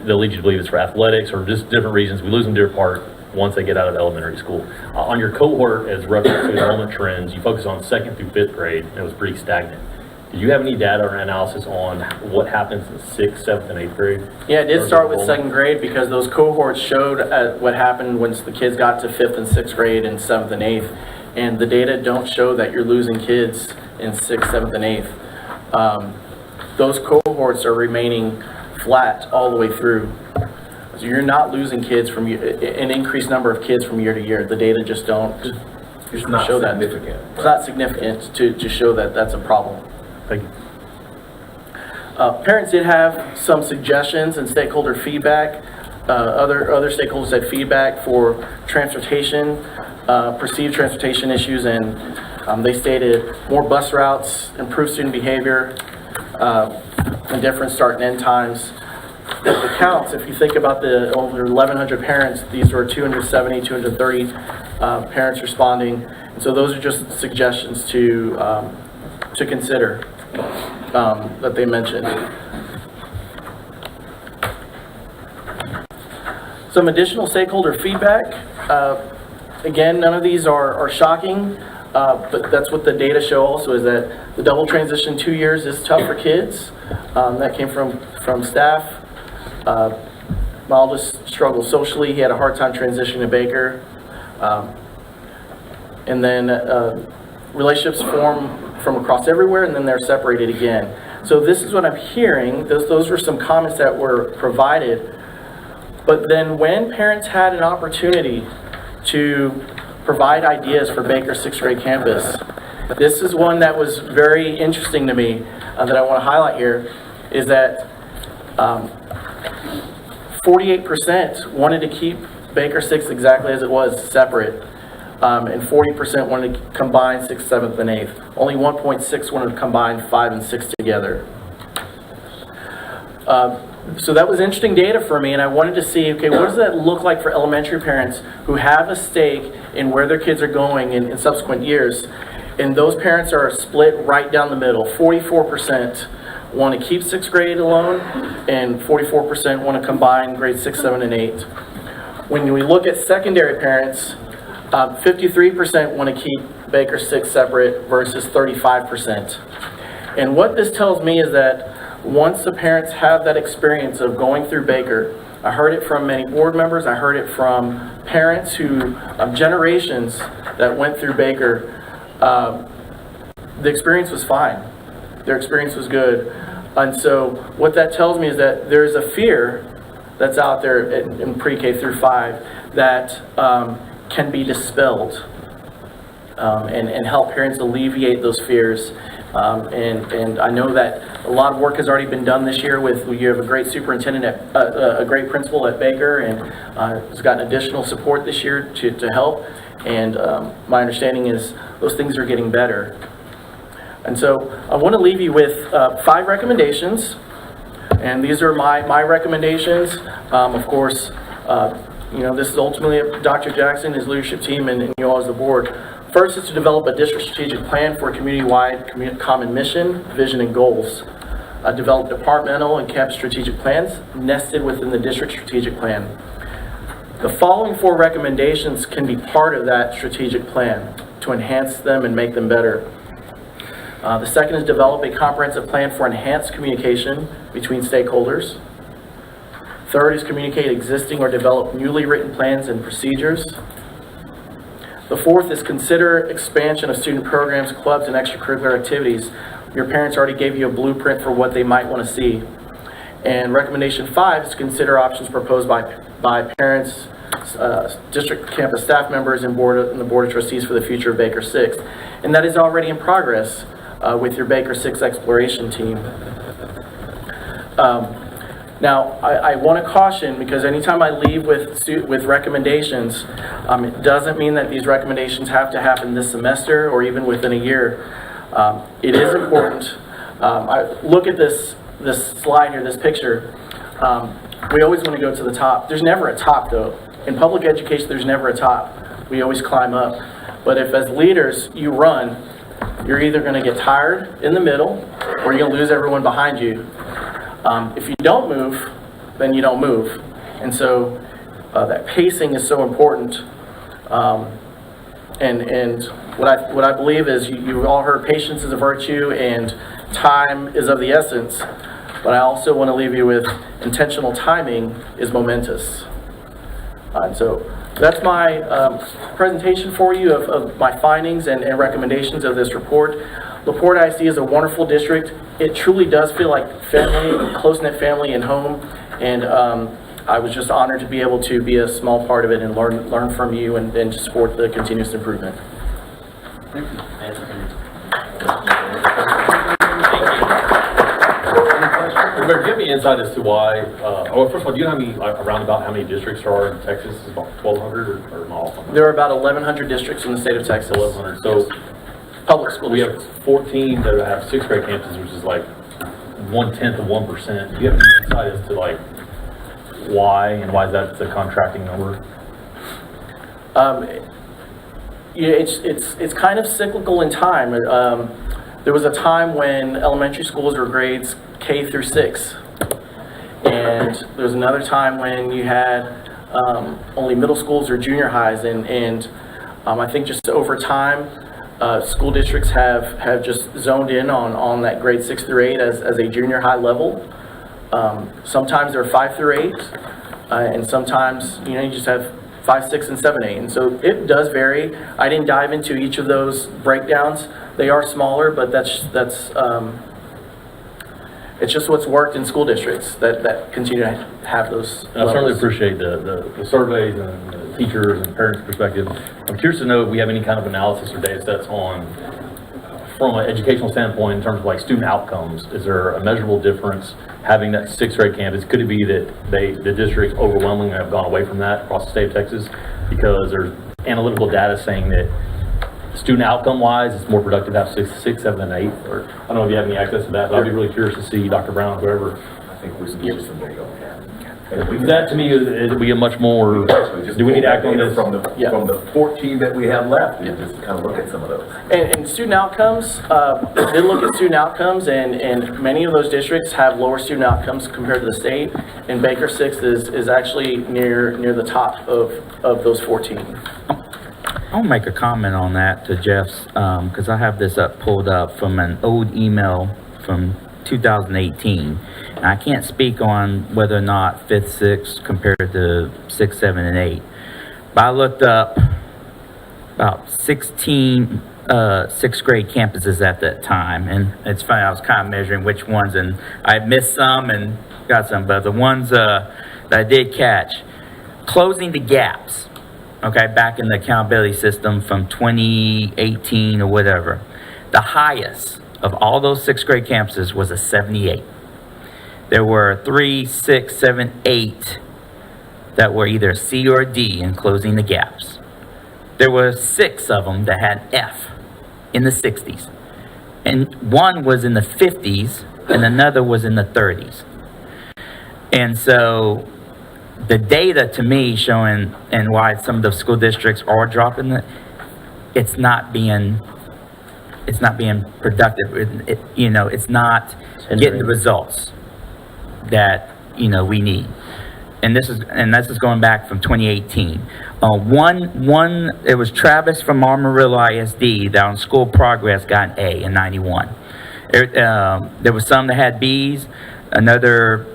D: They'll lead you to believe it's for athletics or just different reasons. We lose them Deer Park once they get out of elementary school. On your cohort, as reference to enrollment trends, you focus on 2nd through 5th grade, and it was pretty stagnant. Do you have any data or analysis on what happens in 6th, 7th, and 8th grade?
O: Yeah, it did start with 2nd grade because those cohorts showed what happened once the kids got to 5th and 6th grade and 7th and 8th. And the data don't show that you're losing kids in 6th, 7th, and 8th. Those cohorts are remaining flat all the way through. So you're not losing kids from an increased number of kids from year to year. The data just don't show that. It's not significant to show that that's a problem.
D: Thank you.
O: Parents did have some suggestions and stakeholder feedback. Other stakeholders had feedback for transportation, perceived transportation issues, and They stated more bus routes, improved student behavior, and different start and end times. The counts, if you think about the over 1,100 parents, these were 270, 230 parents responding. And so those are just suggestions to consider that they mentioned. Some additional stakeholder feedback. Again, none of these are shocking, but that's what the data show also, is that the double transition 2 years is tough for kids. That came from staff. Mildest struggle socially. He had a hard time transitioning to Baker. And then relationships form from across everywhere, and then they're separated again. So this is what I'm hearing. Those were some comments that were provided. But then when parents had an opportunity to provide ideas for Baker's 6th grade campus, this is one that was very interesting to me that I want to highlight here, is that 48% wanted to keep Baker 6th exactly as it was, separate, and 40% wanted to combine 6th, 7th, and 8th. Only 1.6 wanted to combine 5 and 6 together. So that was interesting data for me, and I wanted to see, okay, what does that look like for elementary parents who have a stake in where their kids are going in subsequent years? And those parents are split right down the middle. 44% want to keep 6th grade alone, and 44% want to combine grades 6, 7, and 8. When we look at secondary parents, 53% want to keep Baker 6 separate versus 35%. And what this tells me is that once the parents have that experience of going through Baker, I heard it from many board members, I heard it from parents who, generations that went through Baker, the experience was fine. Their experience was good. And so what that tells me is that there's a fear that's out there in pre-K through 5 that can be dispelled and help parents alleviate those fears. And I know that a lot of work has already been done this year you have a great superintendent, a great principal at Baker, and has gotten additional support this year to help. And my understanding is those things are getting better. And so I want to leave you with 5 recommendations. And these are my recommendations. Of course, this is ultimately Dr. Jackson, his leadership team, and you all as the board. First is to develop a district strategic plan for a community-wide common mission, vision, and goals. Develop departmental and campus strategic plans nested within the district strategic plan. The following 4 recommendations can be part of that strategic plan to enhance them and make them better. The second is develop a comprehensive plan for enhanced communication between stakeholders. Third is communicate existing or develop newly written plans and procedures. The fourth is consider expansion of student programs, clubs, and extracurricular activities. Your parents already gave you a blueprint for what they might want to see. And recommendation 5 is consider options proposed by parents, district campus staff members, and the Board of Trustees for the future of Baker 6. And that is already in progress with your Baker 6 exploration team. Now, I want to caution, because anytime I leave with recommendations, it doesn't mean that these recommendations have to happen this semester or even within a year. It is important. Look at this slide here, this picture. We always want to go to the top. There's never a top, though. In public education, there's never a top. We always climb up. But if as leaders you run, you're either going to get tired in the middle or you're going to lose everyone behind you. If you don't move, then you don't move. And so that pacing is so important. And what I believe is you've all heard patience is a virtue and time is of the essence. But I also want to leave you with intentional timing is momentous. And so that's my presentation for you of my findings and recommendations of this report. Porte ISD is a wonderful district. It truly does feel like family, close-knit family and home. And I was just honored to be able to be a small part of it and learn from you and support the continuous improvement.
D: Thank you. Rick, give me insight as to why, first of all, do you know around about how many districts there are in Texas? Is about 1,200 or more?
O: There are about 1,100 districts in the state of Texas.
D: 1,100. So
O: Public school
D: We have
O: districts.
D: 14 that have sixth grade campuses, which is like 0.1%. Do you have any insight as to like why and why is that the contracting number?
O: Yeah, it's kind of cyclical in time. There was a time when elementary schools were grades K through 6. And there was another time when you had only middle schools or junior highs. And I think just over time, school districts have just zoned in on that grade 6 through 8 as a junior high level. Sometimes they're 5 through 8, and sometimes, you know, you just have 5, 6, and 7, 8. And so it does vary. I didn't dive into each of those breakdowns. They are smaller, but it's just what's worked in school districts that continue to have those
D: And I certainly
O: levels.
D: appreciate the surveys and the teachers and parents' perspective. I'm curious to know if we have any kind of analysis or data sets on, from an educational standpoint, in terms of like student outcomes. Is there a measurable difference having that sixth grade campus? Could it be that the districts overwhelmingly have gone away from that across the state of Texas because there's analytical data saying that student outcome wise, it's more productive to have 6, 7, and 8? Or I don't know if you have any access to that, but I'd be really curious to see Dr. Brown, whoever.
N: I think we can give you some data on that.
D: That to me is we a much more. Do we need to act on this?
N: From the 14 that we have left, and just kind of look at some of those.
O: And student outcomes, they look at student outcomes, and many of those districts have lower student outcomes compared to the state. And Baker 6 is actually near the top of those 14.
P: I'll make a comment on that to Jeff's, because I have this pulled up from an old email from 2018. And I can't speak on whether or not 5th, 6th compared to 6, 7, and 8. But I looked up about 16 6th grade campuses at that time. And it's funny, I was kind of measuring which ones, and I missed some and got some. But the ones that I did catch, closing the gaps. Okay, back in the accountability system from 2018 or whatever, the highest of all those 6th grade campuses was a 78. There were 3, 6, 7, 8 that were either C or D in closing the gaps. There were 6 of them that had F in the 60s. And one was in the 50s and another was in the 30s. And so the data to me showing and why some of the school districts are dropping it, it's not being productive. It's not getting the results that we need. And this is going back from 2018. It was Travis from Amarillo ISD that on school progress got an A in 91. There was some that had B's, another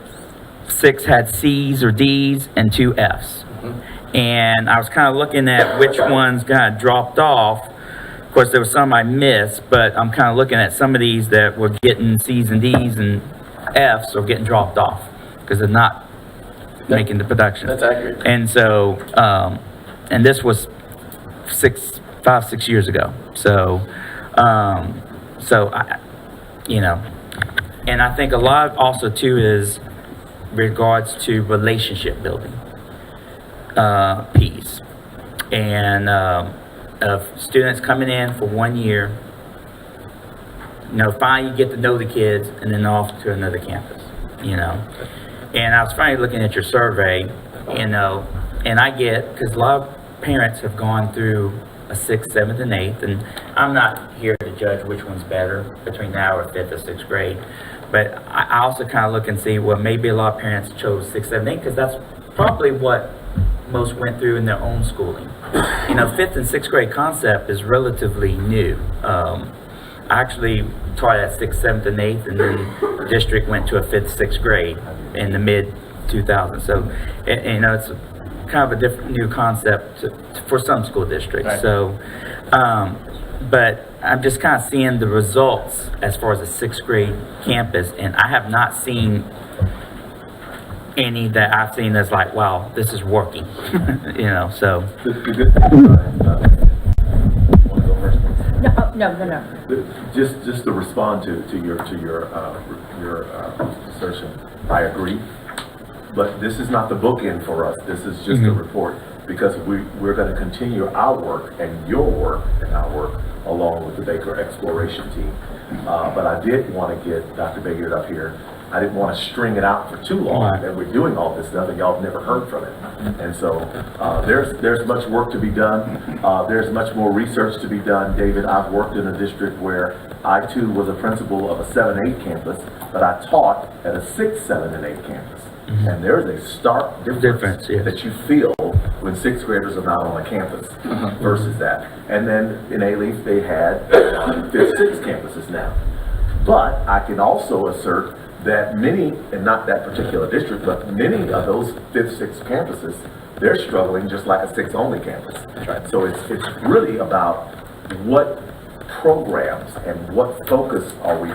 P: 6 had C's or D's, and 2 F's. And I was kind of looking at which ones kind of dropped off. Of course, there were some I missed, but I'm kind of looking at some of these that were getting C's and D's and F's or getting dropped off because they're not making the production.
O: That's accurate.
P: And so, and this was 5, 6 years ago. So, and I think a lot also too is regards to relationship building piece, and of students coming in for 1 year, finally you get to know the kids and then off to another campus, and I was finally looking at your survey, and I get, because a lot of parents have gone through a 6th, 7th, and 8th, and I'm not here to judge which one's better between now or 5th or 6th grade. But I also kind of look and see, well, maybe a lot of parents chose 6, 7, 8 because that's probably what most went through in their own schooling. 5th and 6th grade concept is relatively new. I actually taught at 6th, 7th, and 8th, and then the district went to a 5th, 6th grade in the mid-2000s. So, it's kind of a different new concept for some school districts. Right. So, but I'm just kind of seeing the results as far as the 6th grade campus, and I have not seen any that I've seen that's like, wow, this is working. So.
N: No. Just to respond to your assertion, I agree. But this is not the bookend for us. This is just a report. because we're going to continue our work and your work and our work along with the Baker Exploration team. But I did want to get Dr. Bayard up here. I didn't want to string it out for too long, and we're doing all this stuff and y'all have never heard from it. And so there's much work to be done. There's much more research to be done. David, I've worked in a district where I too was a principal of a 7-8 campus, but I taught at a 6, 7, and 8 campus. And there's a stark difference that you feel when 6th graders are not on a campus versus that. And then in A-Leaf, they had 5th, 6th campuses now. But I can also assert that many, and not that particular district, but many of those 5th, 6th campuses, they're struggling just like a 6-only campus. So it's really about what programs and what focus are we,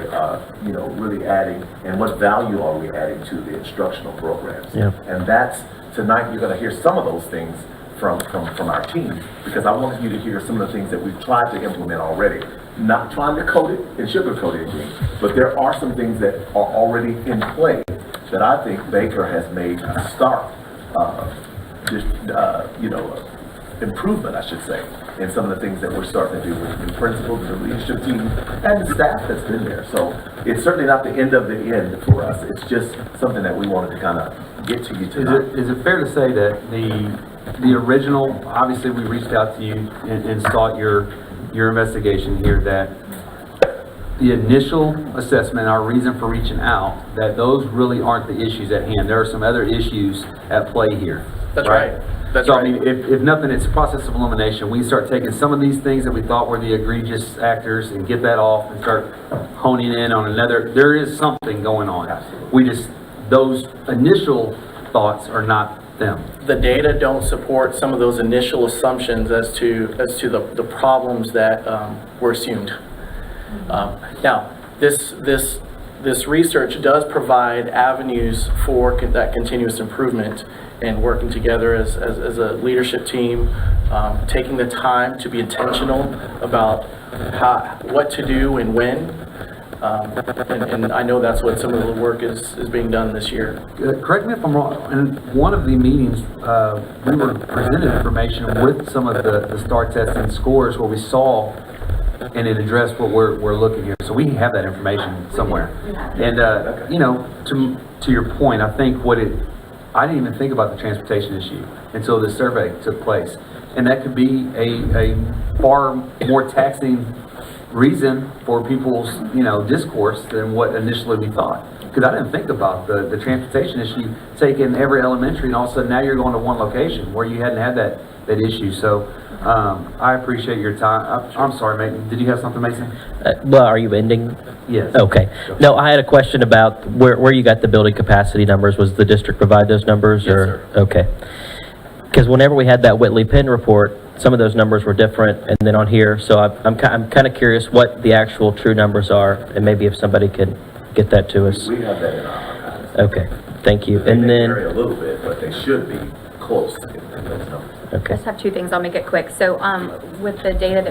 N: really adding, and what value are we adding to the instructional programs. And that's, tonight you're going to hear some of those things from our team, because I want you to hear some of the things that we've tried to implement already. Not trying to code it and sugarcoat it, but there are some things that are already in play that I think Baker has made a stark, improvement, I should say, in some of the things that we're starting to do with new principals, the leadership team, and the staff that's been there. So it's certainly not the end of the end for us. It's just something that we wanted to kind of get to you tonight.
A: Is it fair to say that the original, obviously we reached out to you and sought your investigation here, that the initial assessment, our reason for reaching out, that those really aren't the issues at hand. There are some other issues at play here.
O: That's right. That's
A: so,
O: right.
A: I mean, if nothing, it's a process of elimination. We start taking some of these things that we thought were the egregious actors and get that off and start honing in on another. There is something going on.
O: Absolutely.
A: Those initial thoughts are not them.
O: The data don't support some of those initial assumptions as to the problems that were assumed. Now, this research does provide avenues for that continuous improvement and working together as a leadership team, taking the time to be intentional about what to do and when. And I know that's what some of the work is being done this year.
A: Correct me if I'm wrong, in one of the meetings, we were presented information with some of the STAR testing scores where we saw, and it addressed what we're looking here. So we have that information somewhere. And, to your point, I think I didn't even think about the transportation issue until this survey took place. And that could be a far more taxing reason for people's, discourse than what initially we thought. Because I didn't think about the transportation issue, taking every elementary and all of a sudden now you're going to one location where you hadn't had that issue. So I appreciate your time. I'm sorry, mate. Did you have something, Mason?
Q: Well, are you ending?
A: Yes.
Q: Okay. No, I had a question about where you got the building capacity numbers. Was the district provide those numbers?
O: Yes,
Q: or
O: sir.
Q: Okay. Because whenever we had that Whitley Penn report, some of those numbers were different, and then on here, so I'm kind of curious what the actual true numbers are, and maybe if somebody could get that to us.
N: We have that in our archives.
Q: Okay, thank you.
N: They
Q: And
N: may
Q: then,
N: vary a little bit, but they should be close in those numbers.
Q: okay.
R: I just have two things, I'll make it quick. So with the data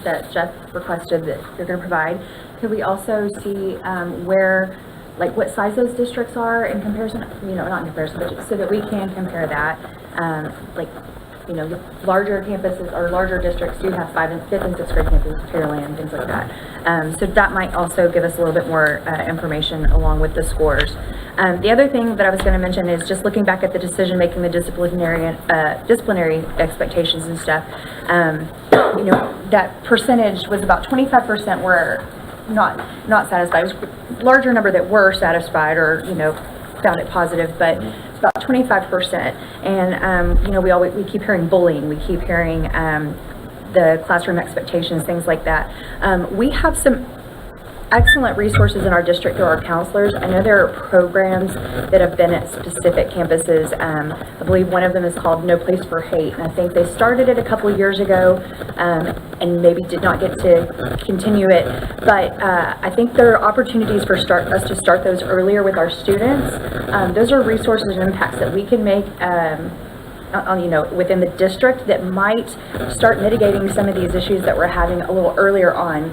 R: that Jeff requested that you're going to provide, could we also see where, like what size those districts are in comparison, not in comparison, but so that we can compare that, larger campuses or larger districts do have 5th and 6th grade campuses, Pearland, things like that. So that might also give us a little bit more information along with the scores. The other thing that I was going to mention is just looking back at the decision making, the disciplinary expectations and stuff. That percentage was about 25% were not satisfied. It was a larger number that were satisfied or found it positive, but it's about 25%. And we keep hearing bullying, we keep hearing the classroom expectations, things like that. We have some excellent resources in our district through our counselors. I know there are programs that have been at specific campuses. I believe one of them is called No Place for Hate, and I think they started it a couple of years ago and maybe did not get to continue it. But I think there are opportunities for us to start those earlier with our students. Those are resources and impacts that we can make within the district that might start mitigating some of these issues that we're having a little earlier on.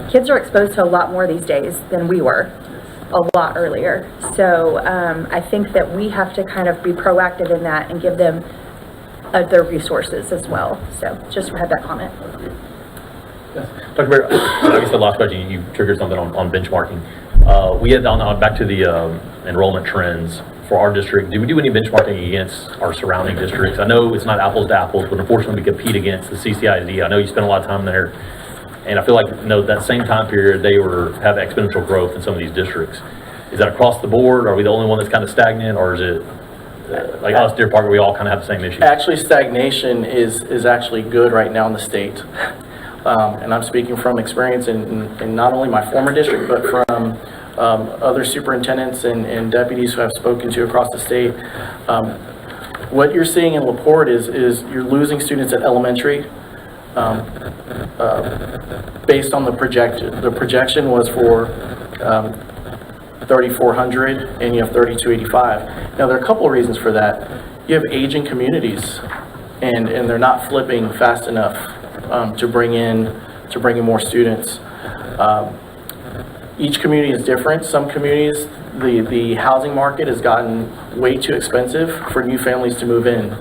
R: Kids are exposed to a lot more these days than we were a lot earlier. So I think that we have to kind of be proactive in that and give them other resources as well. So just had that comment.
D: Dr. Bear, I guess the last question, you triggered something on benchmarking. We had on back to the enrollment trends for our district. Do we do any benchmarking against our surrounding districts? I know it's not apples to apples, but unfortunately we compete against the CCISD. I know you spend a lot of time there, and I feel like, that same time period, they have exponential growth in some of these districts. Is that across the board? Are we the only one that's kind of stagnant, or is it like us, Deer Park, we all kind of have the same issue?
O: Actually, stagnation is actually good right now in the state. And I'm speaking from experience in not only my former district, but from other superintendents and deputies who I've spoken to across the state. What you're seeing in LaPorte is you're losing students at elementary based on the projection. The projection was for 3,400 and you have 3,285. Now there are a couple of reasons for that. You have aging communities and they're not flipping fast enough to bring in more students. Each community is different. Some communities, the housing market has gotten way too expensive for new families to move in.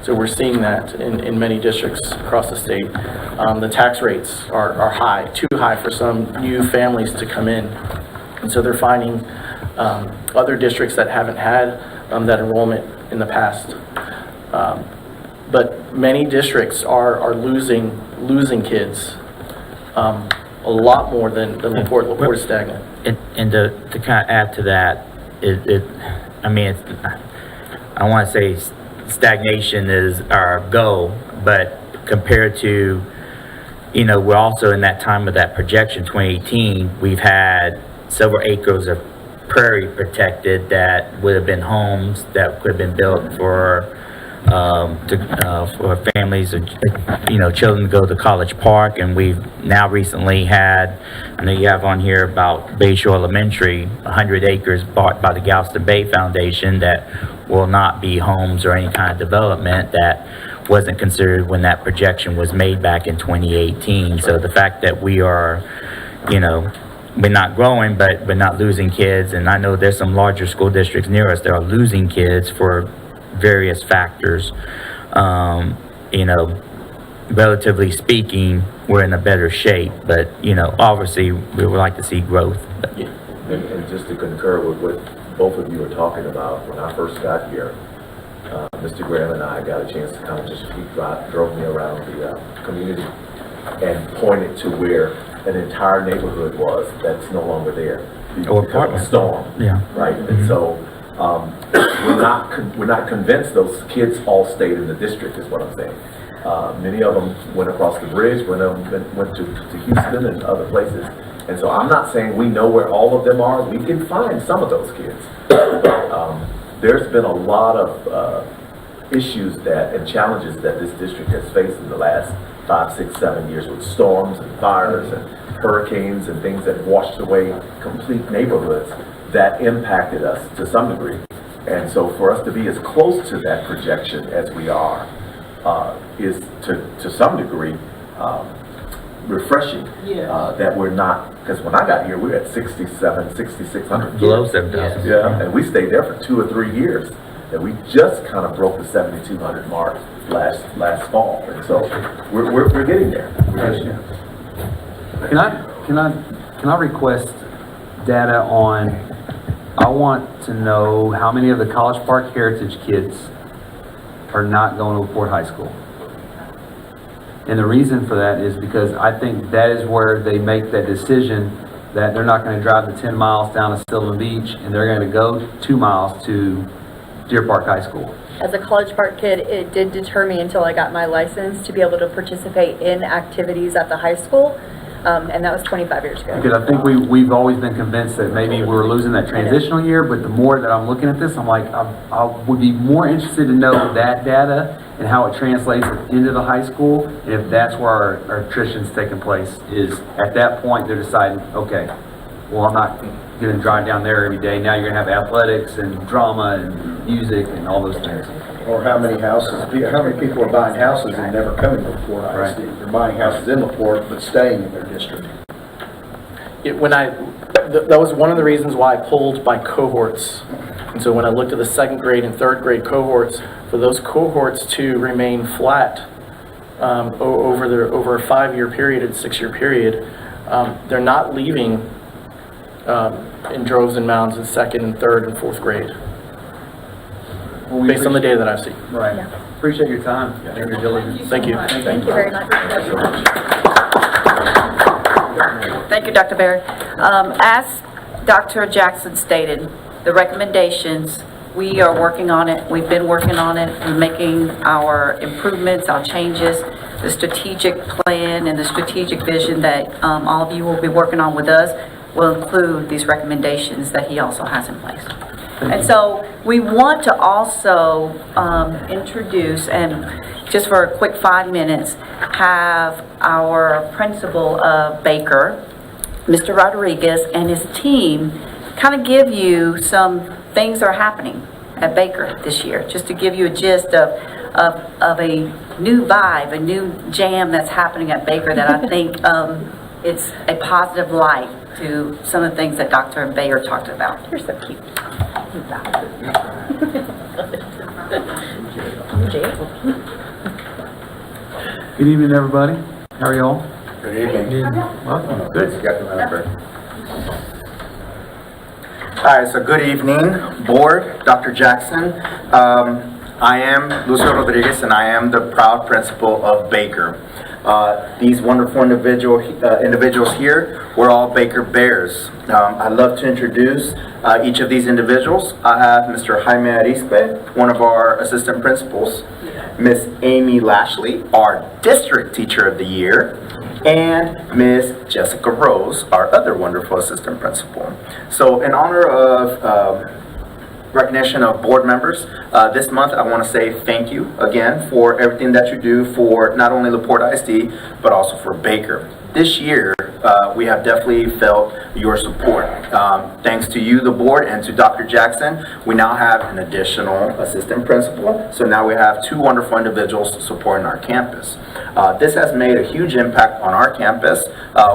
O: So we're seeing that in many districts across the state. The tax rates are high, too high for some new families to come in. And so they're finding other districts that haven't had that enrollment in the past. But many districts are losing kids a lot more than LaPorte. LaPorte is stagnant.
P: And to kind of add to that, I want to say stagnation is our goal, but compared to, we're also in that time of that projection, 2018, we've had several acres of prairie protected that would have been homes that could have been built for families, children to go to College Park. And we've now recently had, I know you have on here about Bayshore Elementary, 100 acres bought by the Galveston Bay Foundation that will not be homes or any kind of development that wasn't considered when that projection was made back in 2018. So the fact that we are, we're not growing, but we're not losing kids. And I know there's some larger school districts near us that are losing kids for various factors. Relatively speaking, we're in a better shape, but obviously we would like to see growth.
N: And just to concur with what both of you are talking about, when I first got here, Mr. Graham and I got a chance to kind of just drove me around the community and pointed to where an entire neighborhood was that's no longer there because of a storm.
P: Yeah.
N: Right. And so we're not convinced those kids all stayed in the district, is what I'm saying. Many of them went across the bridge, went to Houston and other places. And so I'm not saying we know where all of them are. We can find some of those kids. There's been a lot of issues and challenges that this district has faced in the last 5, 6, 7 years with storms and fires and hurricanes and things that washed away complete neighborhoods that impacted us to some degree. And so for us to be as close to that projection as we are is to some degree refreshing. That we're not, because when I got here we were at 6,600
P: below 7,000.
N: Yeah, and we stayed there for 2 or 3 years, and we just kind of broke the 7,200 mark last fall. And so we're getting there.
A: Can I request data on? I want to know how many of the College Park Heritage kids are not going to LaPorte High School. And the reason for that is because I think that is where they make that decision that they're not going to drive the 10 miles down to Sylvan Beach and they're going to go 2 miles to Deer Park High School.
R: As a College Park kid, it did deter me until I got my license to be able to participate in activities at the high school. And that was 25 years ago.
A: Because I think we've always been convinced that maybe we're losing that transitional year, but the more that I'm looking at this, I'm like, I would be more interested to know that data and how it translates into the high school, and if that's where our attrition's taking place, is at that point they're deciding, okay, well, I'm not going to drive down there every day. Now you're going to have athletics and drama and music and all those things.
S: Or how many people are buying houses and never coming to LaPorte ISD? They're buying houses in LaPorte but staying in their district.
O: That was one of the reasons why I pulled my cohorts And so when I looked at the second grade and third grade cohorts, for those cohorts to remain flat over a 5-year period and 6-year period, they're not leaving in droves and mounds in second and third and fourth grade, based on the data that I've seen.
A: Right. Appreciate your time and your diligence.
O: Thank you.
R: Thank you very much.
K: Thank you, Dr. Barry. As Dr. Jackson stated, the recommendations, we are working on it. We've been working on it. We're making our improvements, our changes, the strategic plan and the strategic vision that all of you will be working on with us will include these recommendations that he also has in place. And so we want to also introduce, and just for a quick 5 minutes, have our principal of Baker, Mr. Rodriguez, and his team kind of give you some things that are happening at Baker this year, just to give you a gist of a new vibe, a new jam that's happening at Baker that I think it's a positive light to some of the things that Dr. Bayer talked about.
R: You're so cute.
A: Good evening, everybody. How are y'all?
T: Good evening.
A: Welcome. Good.
T: All right, so good evening, board, Dr. Jackson. I am Lucio Rodriguez, and I am the proud principal of Baker. These wonderful individuals here, we're all Baker Bears. I'd love to introduce each of these individuals. I have Mr. Jaime Arispe, one of our assistant principals, Miss Amy Lashley, our district teacher of the year, and Miss Jessica Rose, our other wonderful assistant principal. So in honor of recognition of board members, this month I want to say thank you again for everything that you do for not only Porte ISD, but also for Baker. This year, we have definitely felt your support. Thanks to you, the board, and to Dr. Jackson, we now have an additional assistant principal. So now we have 2 wonderful individuals supporting our campus. This has made a huge impact on our campus,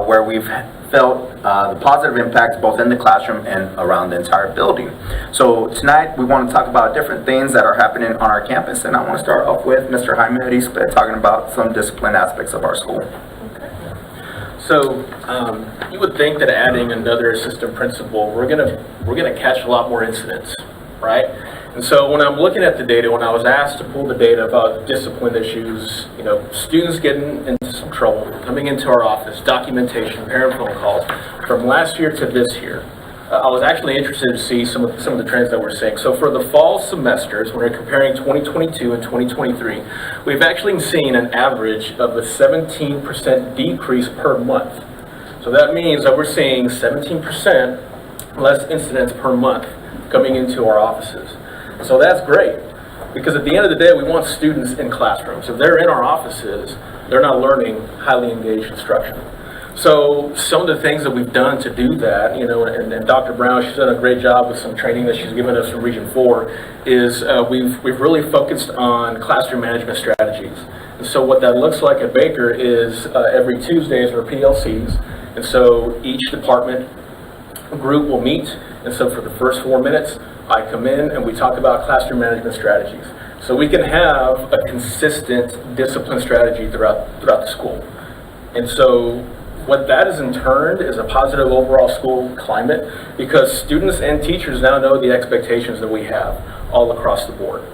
T: where we've felt the positive impacts both in the classroom and around the entire building. So tonight we want to talk about different things that are happening on our campus, and I want to start off with Mr. Jaime Arispe talking about some discipline aspects of our school.
O: So you would think that adding another assistant principal, we're gonna catch a lot more incidents, right? And so when I'm looking at the data, when I was asked to pull the data about discipline issues, you know, students getting into some trouble, coming into our office, documentation, parent phone calls, from last year to this year, I was actually interested to see some of the trends that we're seeing. So for the fall semesters, when we're comparing 2022 and 2023, we've actually seen an average of a 17% decrease per month. So that means that we're seeing 17% less incidents per month coming into our offices. So that's great, because at the end of the day, we want students in classrooms. If they're in our offices, they're not learning highly engaged instruction. So some of the things that we've done to do that, you know, and Dr. Brown, she's done a great job with some training that she's given us from Region 4, is we've really focused on classroom management strategies. And so what that looks like at Baker is every Tuesdays are PLCs, and so each department group will meet, and so for the first 4 minutes, I come in and we talk about classroom management strategies. So we can have a consistent discipline strategy throughout the school. And so what that is in turn is a positive overall school climate, because students and teachers now know the expectations that we have all across the board.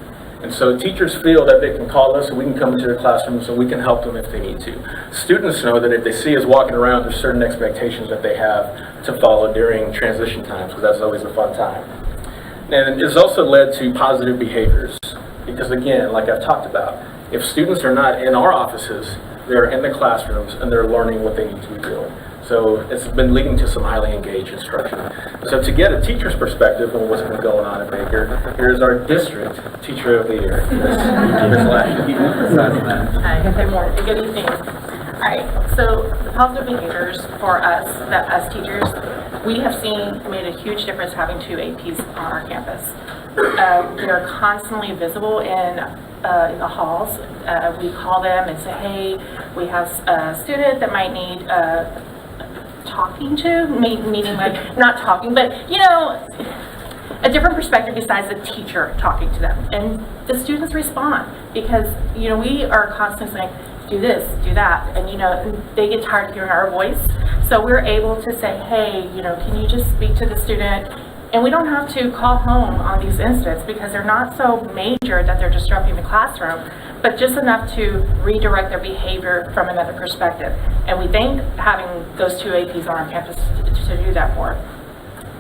O: And so teachers feel that they can call us and we can come into their classrooms and we can help them if they need to. Students know that if they see us walking around, there's certain expectations that they have to follow during transition times, because that's always a fun time. And it's also led to positive behaviors, because again, like I've talked about, if students are not in our offices, they're in the classrooms and they're learning what they need to be doing. So it's been leading to some highly engaged instruction. So to get a teacher's perspective on what's been going on at Baker, here's our district teacher of the year, Ms. Lashley.
U: Hi, good evening. All right, so the positive behaviors for us, as teachers, we have seen made a huge difference having 2 APs on our campus. We are constantly visible in the halls. We call them and say, hey, we have a student that might need talking to, meaning like, not talking, but you know, a different perspective besides the teacher talking to them. And the students respond because, you know, we are constantly saying, do this, do that, and you know, they get tired of hearing our voice. So we're able to say, hey, you know, can you just speak to the student? And we don't have to call home on these incidents because they're not so major that they're disrupting the classroom, but just enough to redirect their behavior from another perspective. And we think having those 2 APs on our campus to do that for.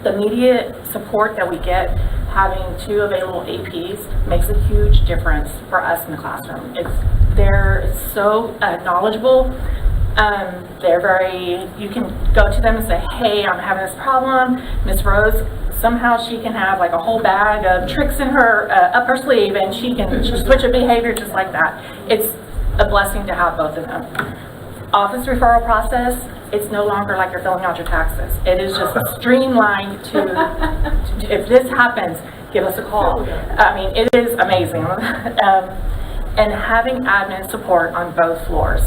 U: The immediate support that we get having 2 available APs makes a huge difference for us in the classroom. They're so knowledgeable. They're very, you can go to them and say, hey, I'm having this problem. Miss Rose, somehow she can have like a whole bag of tricks in her, up her sleeve, and she can switch a behavior just like that. It's a blessing to have both of them. Office referral process, it's no longer like you're filling out your taxes. It is just streamlined to if this happens, give us a call. I mean, it is amazing. And having admin support on both floors.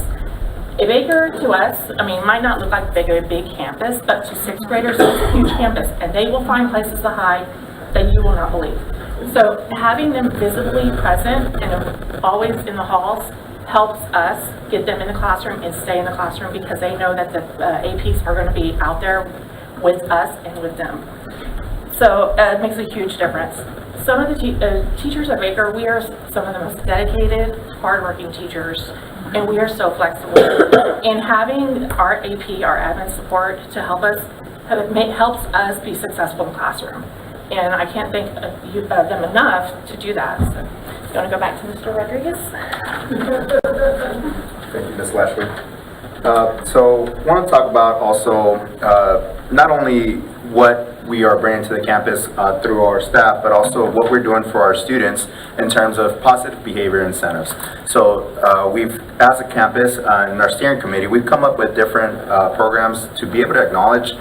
U: A Baker to us, I mean, might not look like a big campus, but to 6th graders, it's a huge campus, and they will find places to hide that you will not believe. So having them visibly present and always in the halls helps us get them in the classroom and stay in the classroom because they know that the APs are going to be out there with us and with them. So it makes a huge difference. Some of the teachers at Baker, we are some of the most dedicated, hardworking teachers, and we are so flexible. And having our AP, our admin support to help us, helps us be successful in the classroom. And I can't thank them enough to do that. So, you want to go back to Mr. Rodriguez?
T: Thank you, Ms. Lashley. So I want to talk about also not only what we are bringing to the campus through our staff, but also what we're doing for our students in terms of positive behavior incentives. So we've, as a campus, in our steering committee, we've come up with different programs to be able to acknowledge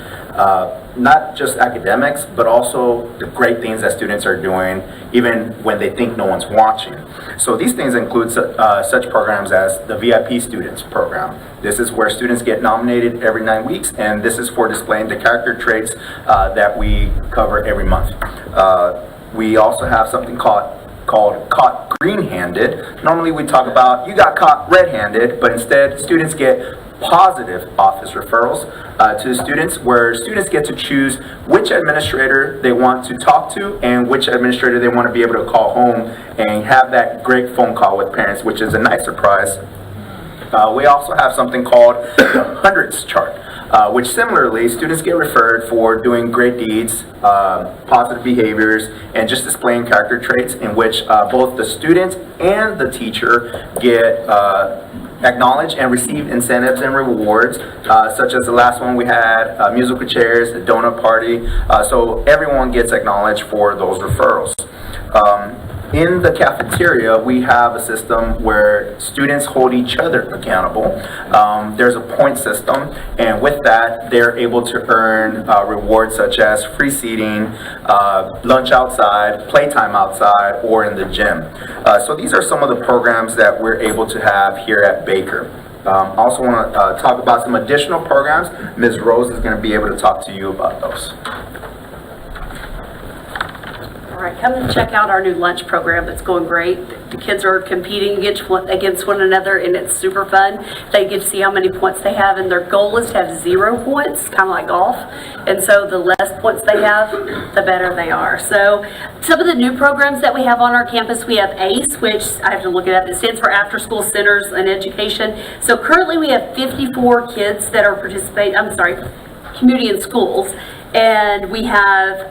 T: not just academics, but also the great things that students are doing, even when they think no one's watching. So these things include such programs as the VIP Students Program. This is where students get nominated every 9 weeks, and this is for displaying the character traits that we cover every month. We also have something called Caught Green-Handed. Normally we talk about you got caught red-handed, but instead students get positive office referrals to students, where students get to choose which administrator they want to talk to and which administrator they want to be able to call home and have that great phone call with parents, which is a nice surprise. We also have something called the Hundreds Chart, which similarly students get referred for doing great deeds, positive behaviors, and just displaying character traits in which both the student and the teacher get acknowledge and receive incentives and rewards, such as the last one we had, musical chairs, the donut party, so everyone gets acknowledged for those referrals. In the cafeteria, we have a system where students hold each other accountable. There's a point system, and with that, they're able to earn rewards such as free seating, lunch outside, playtime outside, or in the gym. So these are some of the programs that we're able to have here at Baker. I also want to talk about some additional programs. Ms. Rose is going to be able to talk to you about those.
B: All right, come and check out our new lunch program. That's going great. The kids are competing against one another, and it's super fun. They get to see how many points they have, and their goal is to have 0 points, kind of like golf. And so the less points they have, the better they are. So some of the new programs that we have on our campus, we have ACE, which I have to look it up. It stands for After School Centers and Education. So currently we have 54 kids that are community in schools, and we have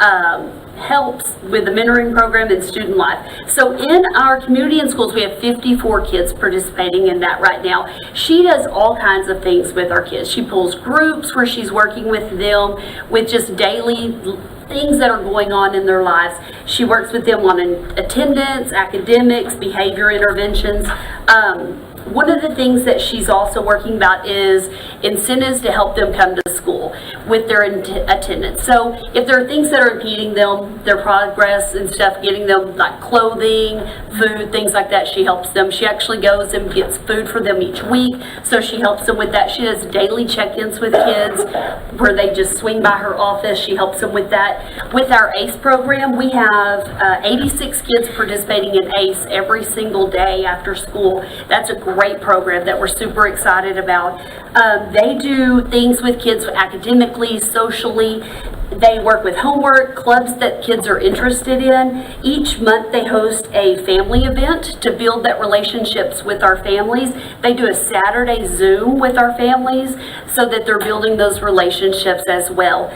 B: helps with the mentoring program and student life. So in our community and schools, we have 54 kids participating in that right now. She does all kinds of things with our kids. She pulls groups where she's working with them with just daily things that are going on in their lives. She works with them on attendance, academics, behavior interventions. One of the things that she's also working about is incentives to help them come to school with their attendance. So if there are things that are impeding them, their progress and stuff, getting them like clothing, food, things like that, she helps them. She actually goes and gets food for them each week, so she helps them with that. She does daily check-ins with kids where they just swing by her office. She helps them with that. With our ACE program, we have 86 kids participating in ACE every single day after school. That's a great program that we're super excited about. They do things with kids academically, socially. They work with homework, clubs that kids are interested in. Each month they host a family event to build that relationships with our families. They do a Saturday Zoom with our families so that they're building those relationships as well.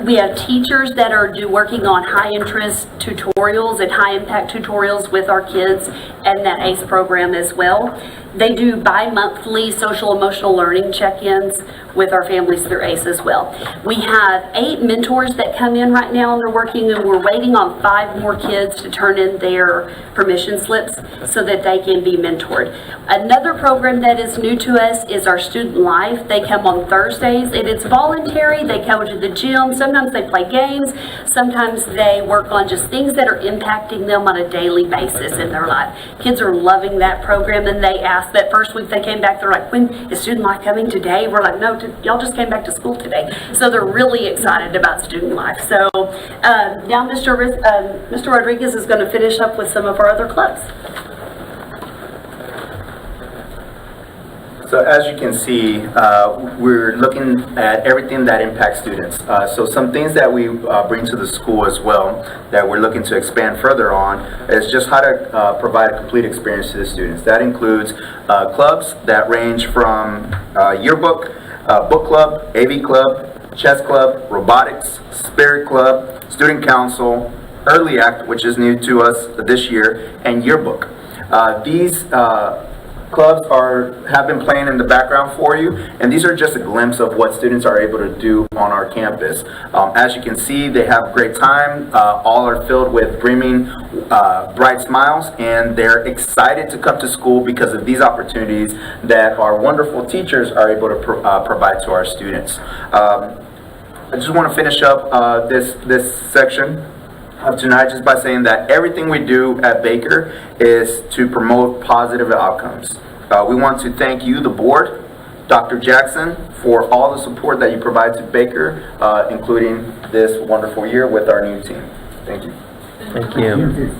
B: We have teachers that are working on high interest tutorials and high impact tutorials with our kids and that ACE program as well. They do bi-monthly social emotional learning check-ins with our families through ACE as well. We have 8 mentors that come in right now and they're working, and we're waiting on 5 more kids to turn in their permission slips so that they can be mentored. Another program that is new to us is our Student Life. They come on Thursdays and it's voluntary. They come to the gym. Sometimes they play games. Sometimes they work on just things that are impacting them on a daily basis in their life. Kids are loving that program, and they asked that first week they came back, they're like, when is Student Life coming today? We're like, no, y'all just came back to school today. So they're really excited about Student Life. So now Mr. Rodriguez is going to finish up with some of our other clubs.
T: So as you can see, we're looking at everything that impacts students. So some things that we bring to the school as well that we're looking to expand further on is just how to provide a complete experience to the students. That includes clubs that range from yearbook, book club, AV club, chess club, robotics, spirit club, student council, early act, which is new to us this year, and yearbook. These clubs have been playing in the background for you, and these are just a glimpse of what students are able to do on our campus. As you can see, they have a great time. All are filled with brimming, bright smiles, and they're excited to come to school because of these opportunities that our wonderful teachers are able to provide to our students. I just want to finish up this section of tonight just by saying that everything we do at Baker is to promote positive outcomes. We want to thank you, the board, Dr. Jackson, for all the support that you provide to Baker, including this wonderful year with our new team. Thank you.
Q: Thank you.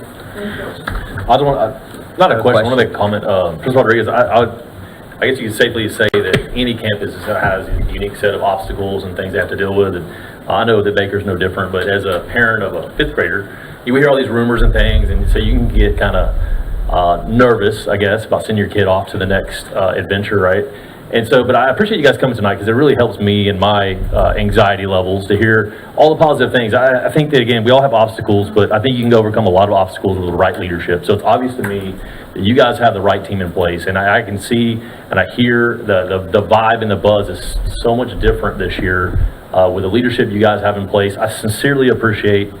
D: I don't want, not a question, I want to make a comment. Mr. Rodriguez, I guess you can safely say that any campus has a unique set of obstacles and things they have to deal with. And I know that Baker's no different, but as a parent of a 5th grader, you hear all these rumors and things, and so you can get kind of nervous, I guess, about sending your kid off to the next adventure, right? And so, but I appreciate you guys coming tonight because it really helps me in my anxiety levels to hear all the positive things. I think that, again, we all have obstacles, but I think you can overcome a lot of obstacles with the right leadership. So it's obvious to me that you guys have the right team in place, and I can see and I hear the vibe and the buzz is so much different this year with the leadership you guys have in place. I sincerely appreciate,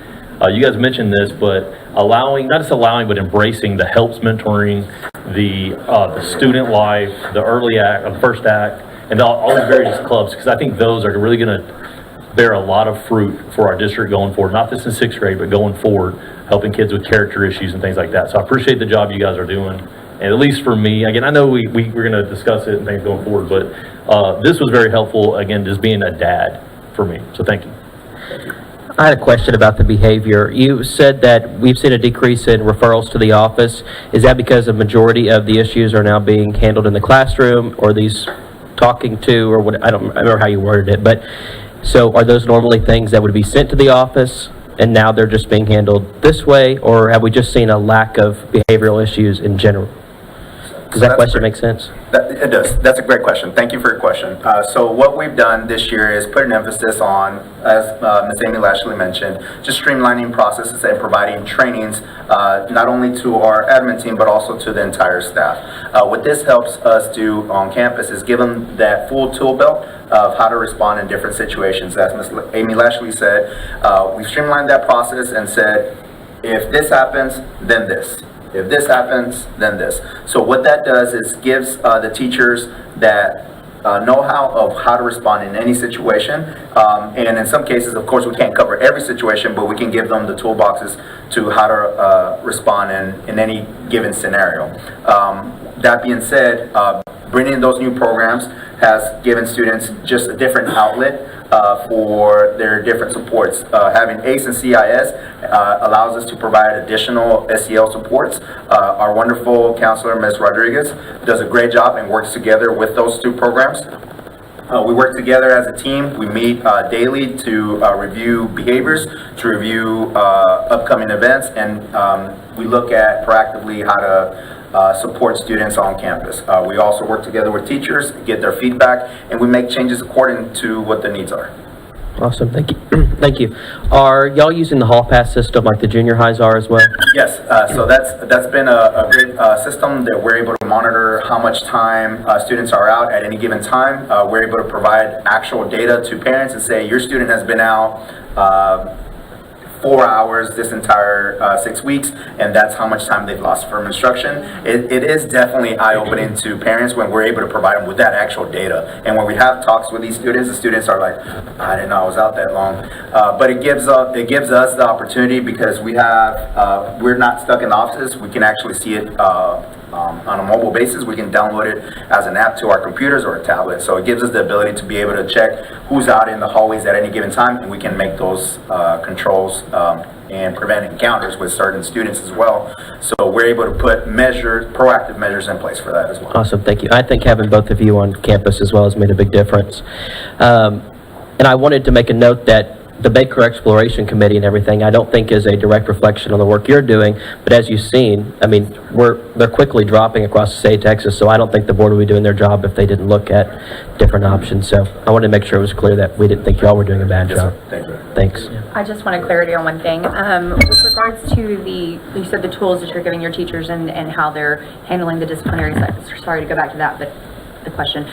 D: you guys mentioned this, but allowing, not just allowing, but embracing the helps mentoring, the student life, the early act, the first act, and all the various clubs, because I think those are really going to bear a lot of fruit for our district going forward, not just in 6th grade, but going forward, helping kids with character issues and things like that. So I appreciate the job you guys are doing. And at least for me, again, I know we're going to discuss it and things going forward, but this was very helpful, again, just being a dad for me. So thank you.
Q: I had a question about the behavior. You said that we've seen a decrease in referrals to the office. Is that because a majority of the issues are now being handled in the classroom, or these talking to, or what? I don't remember how you worded it, but so are those normally things that would be sent to the office and now they're just being handled this way, or have we just seen a lack of behavioral issues in general? Does that question make sense?
T: It does. That's a great question. Thank you for your question. So what we've done this year is put an emphasis on, as Ms. Amy Lashley mentioned, just streamlining processes and providing trainings not only to our admin team but also to the entire staff. What this helps us do on campus is give them that full tool belt of how to respond in different situations. As Ms. Amy Lashley said, we streamlined that process and said, if this happens, then this. If this happens, then this. So what that does is gives the teachers that know-how of how to respond in any situation. And in some cases, of course, we can't cover every situation, but we can give them the toolboxes to how to respond in any given scenario. That being said, bringing in those new programs has given students just a different outlet for their different supports. Having ACE and CIS allows us to provide additional SEL supports. Our wonderful counselor, Ms. Rodriguez, does a great job and works together with those two programs. We work together as a team. We meet daily to review behaviors, to review upcoming events, and we look at proactively how to support students on campus. We also work together with teachers, get their feedback, and we make changes according to what the needs are.
Q: Awesome, thank you. Thank you. Are y'all using the hall pass system like the junior highs are as well?
T: Yes, so that's been a great system that we're able to monitor how much time students are out at any given time. We're able to provide actual data to parents and say, your student has been out 4 hours this entire 6 weeks, and that's how much time they've lost from instruction. It is definitely eye-opening to parents when we're able to provide them with that actual data. And when we have talks with these students, the students are like, I didn't know I was out that long. But it gives us the opportunity, because we're not stuck in the offices. We can actually see it on a mobile basis. We can download it as an app to our computers or a tablet. So it gives us the ability to be able to check who's out in the hallways at any given time, and we can make those controls and prevent encounters with certain students as well. So we're able to put proactive measures in place for that as well.
Q: Awesome, thank you. I think having both of you on campus as well has made a big difference. And I wanted to make a note that the Baker Exploration Committee and everything, I don't think is a direct reflection on the work you're doing, but as you've seen, I mean, they're quickly dropping across the state of Texas, so I don't think the board would be doing their job if they didn't look at different options. So I wanted to make sure it was clear that we didn't think y'all were doing a bad job.
T: Thank you.
Q: Thanks.
R: I just wanted clarity on one thing. With regards to you said the tools that you're giving your teachers and how they're handling the disciplinary side. Sorry to go back to that, but the question,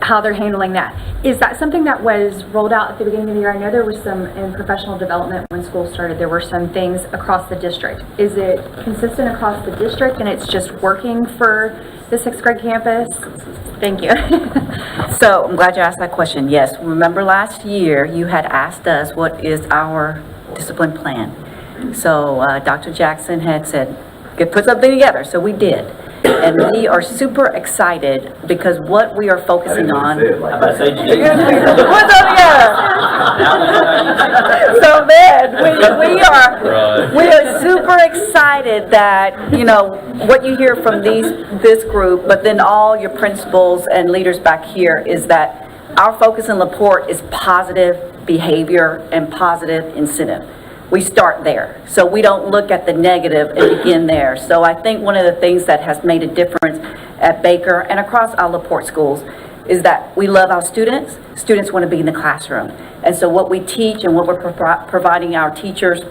R: how they're handling that. Is that something that was rolled out at the beginning of the year? I know there was some in professional development when school started, there were some things across the district. Is it consistent across the district and it's just working for the 6th grade campus? Thank you.
K: So I'm glad you asked that question. Yes, remember last year you had asked us what is our discipline plan. So Dr. Jackson had said, put something together. So we did. And we are super excited because what we are focusing on. What's up together? So then we are super excited that, you know, what you hear from this group, but then all your principals and leaders back here is that our focus in LaPorte is positive behavior and positive incentive. We start there. So we don't look at the negative and begin there. So I think one of the things that has made a difference at Baker and across our LaPorte schools is that we love our students. Students want to be in the classroom. And so what we teach and what we're providing our teachers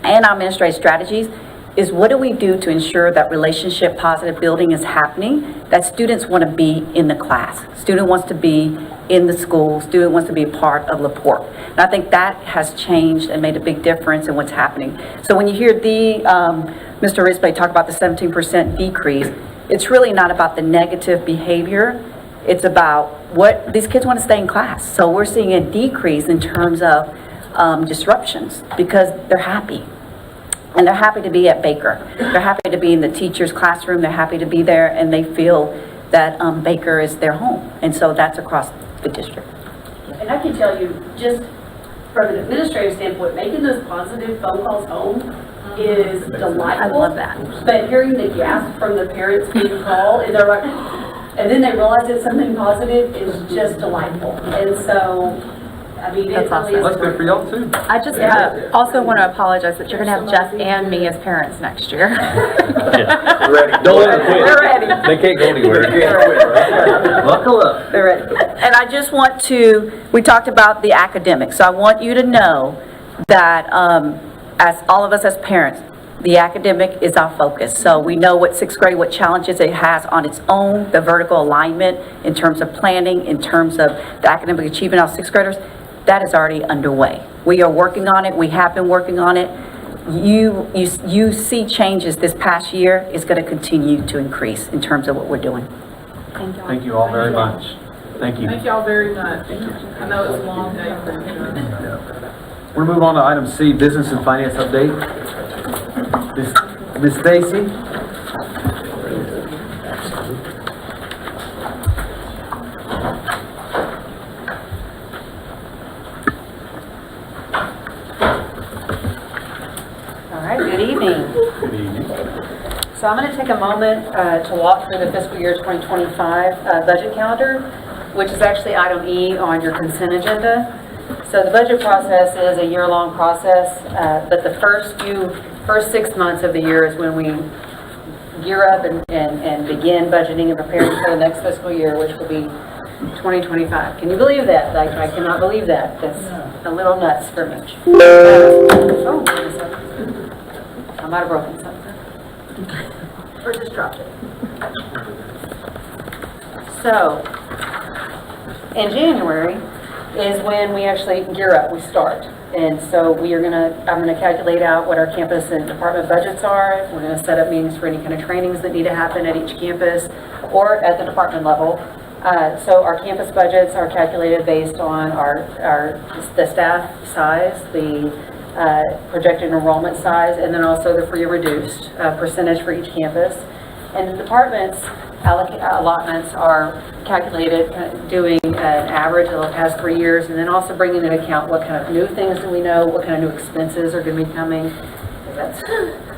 K: and our administrative strategies is what do we do to ensure that relationship positive building is happening, that students want to be in the class. Student wants to be in the school. Student wants to be a part of LaPorte. And I think that has changed and made a big difference in what's happening. So when you hear Mr. Rispe talk about the 17% decrease, it's really not about the negative behavior. It's about what these kids want to stay in class. So we're seeing a decrease in terms of disruptions because they're happy. And they're happy to be at Baker. They're happy to be in the teacher's classroom. They're happy to be there, and they feel that Baker is their home. And so that's across the district.
B: And I can tell you, just from an administrative standpoint, making those positive phone calls home is delightful.
R: I love that.
B: But hearing the gasp from the parents when you call, and they're like, and then they realize it's something positive is just delightful. And so, I mean,
R: That's awesome.
A: That's good for y'all too.
R: I just also want to apologize that you're going to have Jeff and me as parents next year.
D: We're ready. Don't let them quit.
R: They're ready.
D: They can't go anywhere.
A: Buckle up.
K: They're ready. And I just want to, we talked about the academics, so I want you to know that as all of us as parents, the academic is our focus. So we know what 6th grade, what challenges it has on its own, the vertical alignment in terms of planning, in terms of the academic achievement of 6th graders. That is already underway. We are working on it. We have been working on it. You see changes this past year is going to continue to increase in terms of what we're doing.
R: Thank y'all.
A: Thank you all very much. Thank you.
U: Thank y'all very much. I know it's a long day for you.
A: We're gonna move on to item C, business and finance update. Ms. Stacy?
C: All right, good evening.
A: Good evening.
C: So I'm going to take a moment to walk through the fiscal year 2025 budget calendar, which is actually item E on your consent agenda. So the budget process is a year-long process, but the first 6 months of the year is when we gear up and begin budgeting and preparing for the next fiscal year, which will be 2025. Can you believe that? I cannot believe that. That's a little nuts for me. Oh, I might have broken something. Or just dropped it. So, in January is when we actually gear up, we start. And so I'm gonna calculate out what our campus and department budgets are. We're gonna set up meetings for any kind of trainings that need to happen at each campus or at the department level. So our campus budgets are calculated based on the staff size, the projected enrollment size, and then also the free or reduced percentage for each campus. And the departments allotments are calculated doing an average of the past 3 years, and then also bringing into account what kind of new things do we know, what kind of new expenses are going to be coming.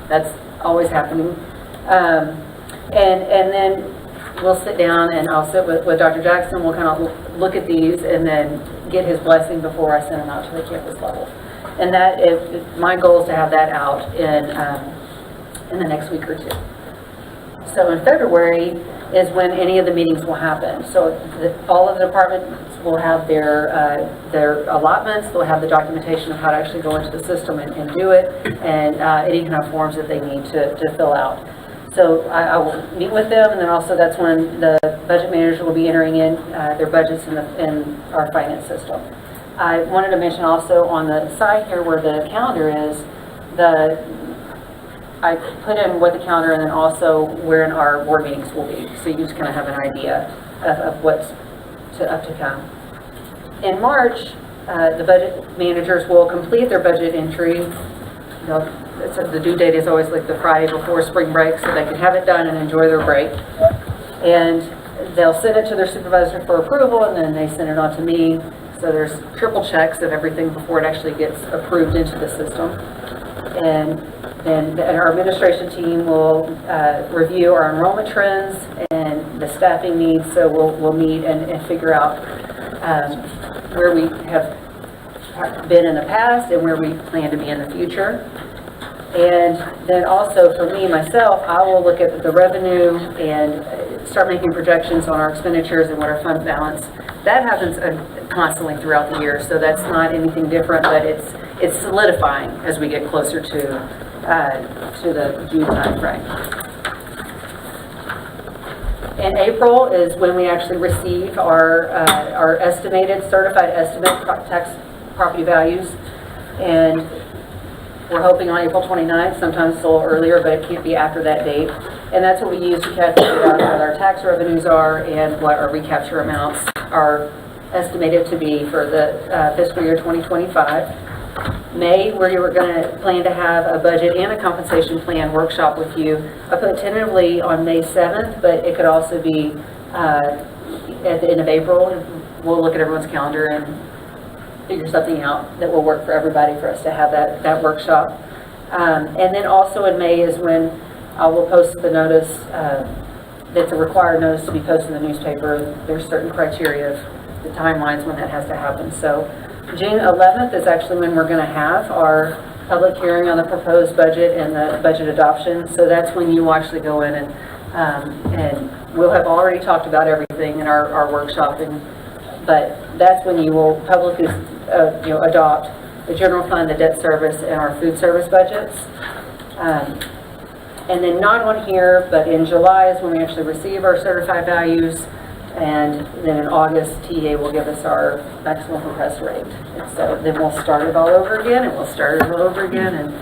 C: That's always happening. And then we'll sit down and I'll sit with Dr. Jackson. We'll kind of look at these and then get his blessing before I send them out to the campus level. And that is my goal is to have that out in the next week or two. So in February is when any of the meetings will happen. So all of the departments will have their allotments. They'll have the documentation of how to actually go into the system and do it, and any kind of forms that they need to fill out. So I will meet with them, and then also that's when the budget managers will be entering in their budgets in our finance system. I wanted to mention also on the side here where the calendar is, I put in what the calendar and then also where our board meetings will be. So you just kind of have an idea of what's up to come. In March, the budget managers will complete their budget entry. The due date is always like the Friday before spring break, so they can have it done and enjoy their break. And they'll send it to their supervisor for approval, and then they send it on to me. So there's triple checks of everything before it actually gets approved into the system. And then our administration team will review our enrollment trends and the staffing needs. So we'll meet and figure out where we have been in the past and where we plan to be in the future. And then also for me, myself, I will look at the revenue and start making projections on our expenditures and what our fund balance. That happens constantly throughout the year, so that's not anything different, but it's solidifying as we get closer to the June timeframe. In April is when we actually receive our estimated, certified estimate tax property values, and we're hoping on April 29th, sometimes it's a little earlier, but it can't be after that date. And that's what we use to calculate out what our tax revenues are and what our recapture amounts are estimated to be for the fiscal year 2025. May, where you were going to plan to have a budget and a compensation plan workshop with you. I put tentatively on May 7th, but it could also be at the end of April. We'll look at everyone's calendar and figure something out that will work for everybody for us to have that workshop. And then also in May is when I will post the notice that's a required notice to be posted in the newspaper. There's certain criteria of the timelines when that has to happen. So June 11th is actually when we're going to have our public hearing on the proposed budget and the budget adoption. So that's when you will actually go in and we'll have already talked about everything in our workshop. But that's when you will publicly adopt the general fund, the debt service, and our food service budgets. And then not on here, but in July is when we actually receive our certified values And then in August, TA will give us our maximum request rate. And so then we'll start it all over again, and we'll start it all over again. And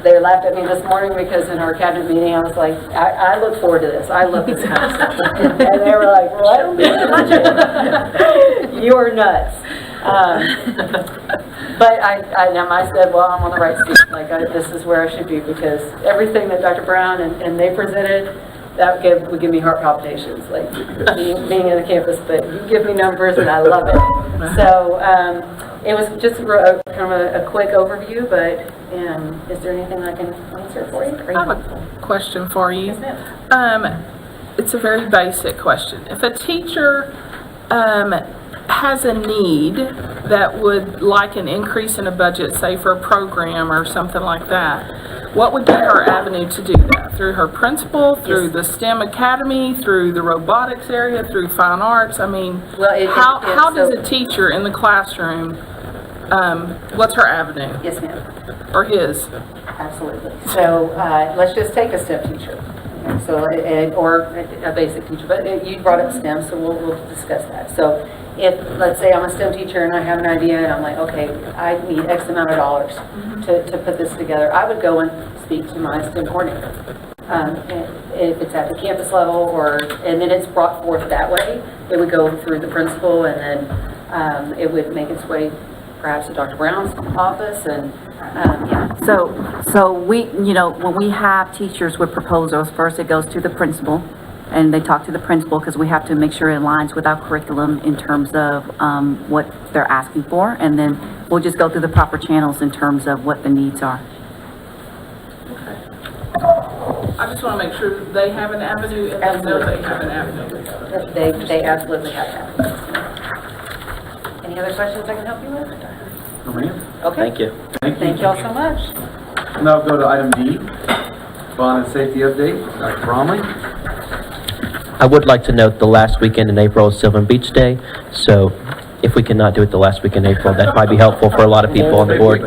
C: they laughed at me this morning because in our cabinet meeting, I was like, I look forward to this. I love this kind of stuff. And they were like, well, I don't think the budget. You are nuts. But I said, well, I'm on the right seat. Like, this is where I should be, because everything that Dr. Brown and they presented, that would give me heart palpitations, like being in the campus. But you give me numbers and I love it. So it was just kind of a quick overview, but is there anything I can answer for you?
G: I have a question for you.
C: Yes, ma'am.
G: It's a very basic question. If a teacher has a need that would like an increase in a budget, say for a program or something like that, what would be her avenue to do that? Through her principal, through the STEM Academy, through the robotics area, through fine arts? I mean, how does a teacher in the classroom, what's her avenue?
C: Yes, ma'am.
G: Or his?
C: Absolutely. So let's just take a STEM teacher. So, or a basic teacher, but you brought up STEM, so we'll discuss that. So if, let's say I'm a STEM teacher and I have an idea and I'm like, okay, I need X amount of dollars to put this together, I would go and speak to my STEM coordinator. If it's at the campus level, and then it's brought forth that way, it would go through the principal, and then it would make its way perhaps to Dr. Brown's office, and
K: So we, when we have teachers with proposals, first it goes to the principal, and they talk to the principal because we have to make sure it aligns with our curriculum in terms of what they're asking for, and then we'll just go through the proper channels in terms of what the needs are.
G: I just want to make sure they have an avenue and they know they have an avenue.
C: They absolutely have that. Any other questions I can help you with?
A: No, ma'am.
C: Okay.
Q: Thank you.
C: Thank you all so much.
A: Now go to item D, bond and safety update. Dr. Bromley.
Q: I would like to note the last weekend in April is Sylvan Beach Day, so if we cannot do it the last week in April, that might be helpful for a lot of people on the board.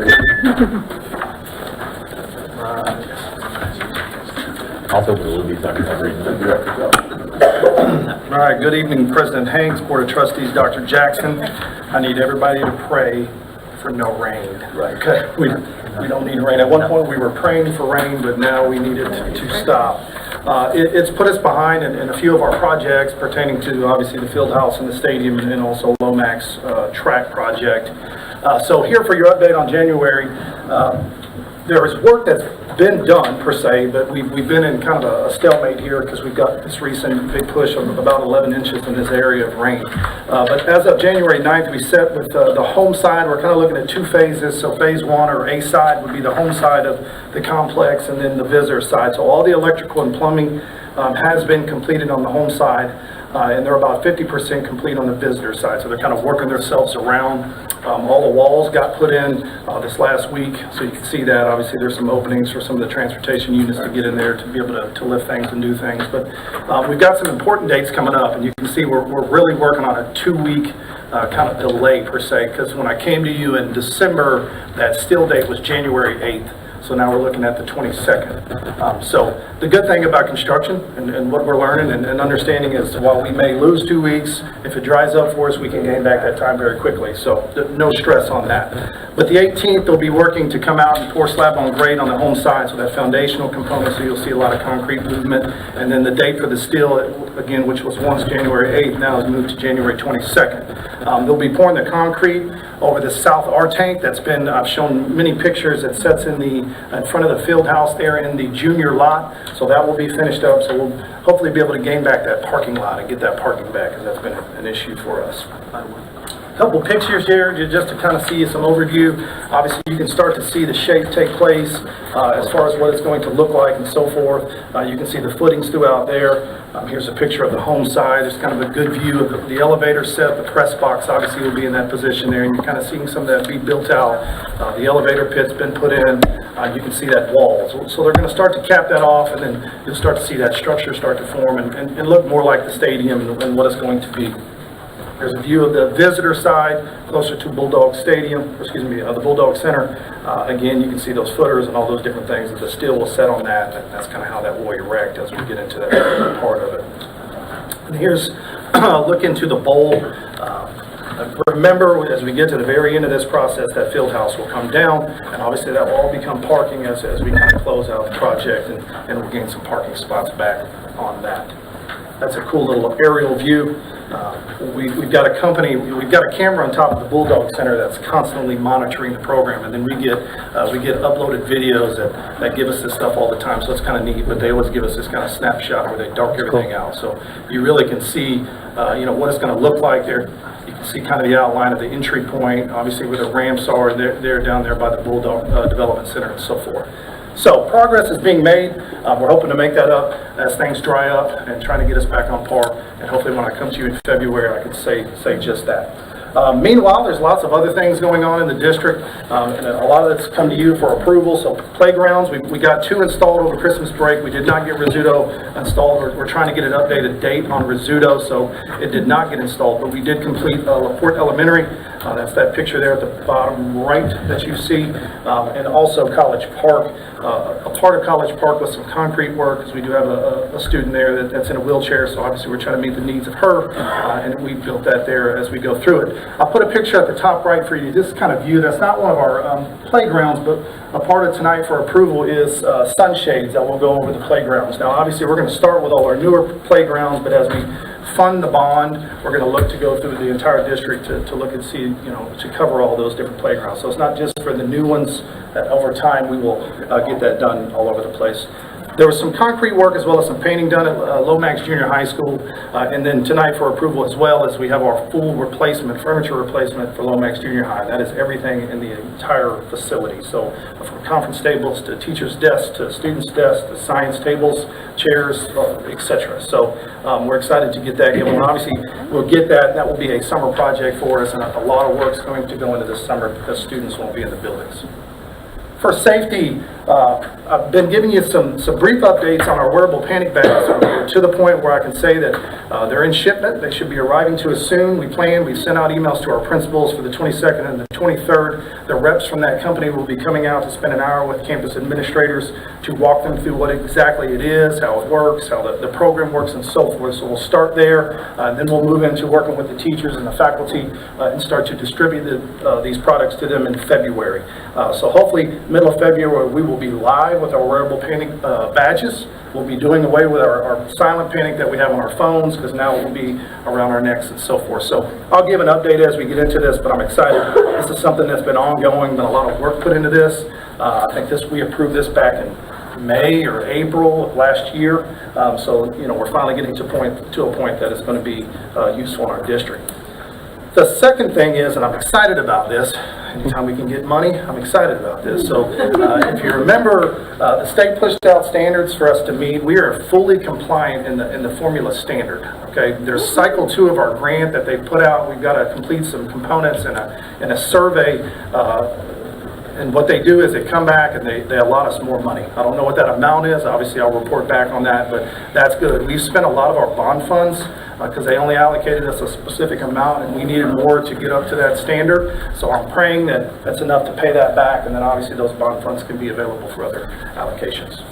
L: Also, we'll be talking
E: All right, good evening, President Hanks, Board of Trustees, Dr. Jackson. I need everybody to pray for no rain. Right. Okay, we don't need rain. At one point, we were praying for rain, but now we need it to stop. It's put us behind in a few of our projects pertaining to, obviously, the field house and the stadium, and also Lomax track project. So here for your update on January, there is work that's been done per se, but we've been in kind of a stalemate here because we've got this recent big push of about 11 inches in this area of rain. But as of January 9th, we set with the home side. We're kind of looking at two phases. So phase one, or A side, would be the home side of the complex, and then the visitor side. So all the electrical and plumbing has been completed on the home side, and they're about 50% complete on the visitor side. So they're kind of working themselves around. All the walls got put in this last week, so you can see that. Obviously, there's some openings for some of the transportation units to get in there to be able to lift things and do things. But we've got some important dates coming up, and you can see we're really working on a 2-week kind of delay per se, because when I came to you in December, that still date was January 8th. So now we're looking at the 22nd. So the good thing about construction and what we're learning and understanding is, while we may lose 2 weeks, if it dries up for us, we can gain back that time very quickly. So no stress on that. But the 18th, they'll be working to come out and pour slab on grade on the home side, so that foundational component, so you'll see a lot of concrete movement. And then the date for the steel, again, which was once January 8th, now is moved to January 22nd. They'll be pouring the concrete over the south R tank that's been, I've shown many pictures, it sets in front of the field house there in the junior lot. So that will be finished up. So we'll hopefully be able to gain back that parking lot and get that parking back, because that's been an issue for us. Couple pictures here just to kind of see some overview. Obviously, you can start to see the shape take place as far as what it's going to look like and so forth. You can see the footings throughout there. Here's a picture of the home side. There's kind of a good view of the elevator set. The press box obviously will be in that position there, and you're kind of seeing some of that be built out. The elevator pit's been put in. You can see that wall. So they're going to start to cap that off, and then you'll start to see that structure start to form and look more like the stadium and what it's going to be. There's a view of the visitor side, closer to Bulldog Stadium, the Bulldog Center. Again, you can see those footers and all those different things. The steel will set on that. That's kind of how that will erect as we get into that part of it. And here's a look into the bowl. Remember, as we get to the very end of this process, that field house will come down, and obviously that will all become parking as we kind of close out the project, and we'll gain some parking spots back on that. That's a cool little aerial view. We've got a camera on top of the Bulldog Center that's constantly monitoring the program, and then we get uploaded videos that give us this stuff all the time, so it's kind of neat, but they always give us this kind of snapshot where they dark everything out, so you really can see what it's going to look like there. You can see kind of the outline of the entry point, obviously where the ramps are, they're down there by the Bulldog Development Center and so forth. So progress is being made. We're hoping to make that up as things dry up and trying to get us back on par. And hopefully when I come to you in February, I can say just that. Meanwhile, there's lots of other things going on in the district, and a lot of it's come to you for approval. So playgrounds, we got 2 installed over Christmas break. We did not get Rizzuto installed. We're trying to get an updated date on Rizzuto, so it did not get installed. But we did complete LaPorte Elementary. That's that picture there at the bottom right that you see, and also College Park. A part of College Park with some concrete work, because we do have a student there that's in a wheelchair, so obviously we're trying to meet the needs of her, and we built that there as we go through it. I'll put a picture at the top right for you, this kind of view. That's not one of our playgrounds, but a part of tonight for approval is sunshades that will go over the playgrounds. Now obviously we're going to start with all our newer playgrounds, but as we fund the bond, we're going to look to go through the entire district to look and see, to cover all those different playgrounds. So it's not just for the new ones, that over time we will get that done all over the place. There was some concrete work as well as some painting done at Lomax Junior High School, and then tonight for approval as well as we have our full replacement, furniture replacement for Lomax Junior High. That is everything in the entire facility. So from conference tables to teachers' desks to students' desks to science tables, chairs, etc. So we're excited to get that going. Obviously, we'll get that. That will be a summer project for us, and a lot of work's going to go into this summer because students won't be in the buildings. For safety, I've been giving you some brief updates on our wearable panic bags. We're to the point where I can say that they're in shipment. They should be arriving to us soon. We've sent out emails to our principals for the 22nd and the 23rd. The reps from that company will be coming out to spend an hour with campus administrators to walk them through what exactly it is, how it works, how the program works, and so forth. So we'll start there, and then we'll move into working with the teachers and the faculty and start to distribute these products to them in February. So hopefully, middle of February, we will be live with our wearable panic badges. We'll be doing away with our silent panic that we have on our phones, because now it will be around our necks and so forth. So I'll give an update as we get into this, but I'm excited. This is something that's been ongoing, been a lot of work put into this. I think we approved this back in May or April of last year. So we're finally getting to a point that it's going to be useful in our district. The second thing is, and I'm excited about this, anytime we can get money, I'm excited about this. So if you remember, the state pushed out standards for us to meet. We are fully compliant in the formula standard. Okay, there's cycle 2 of our grant that they put out. We've got to complete some components in a survey. And what they do is they come back and they allot us more money. I don't know what that amount is. Obviously, I'll report back on that, but that's good. We've spent a lot of our bond funds because they only allocated us a specific amount, and we needed more to get up to that standard. So I'm praying that that's enough to pay that back, and then obviously those bond funds can be available for other allocations.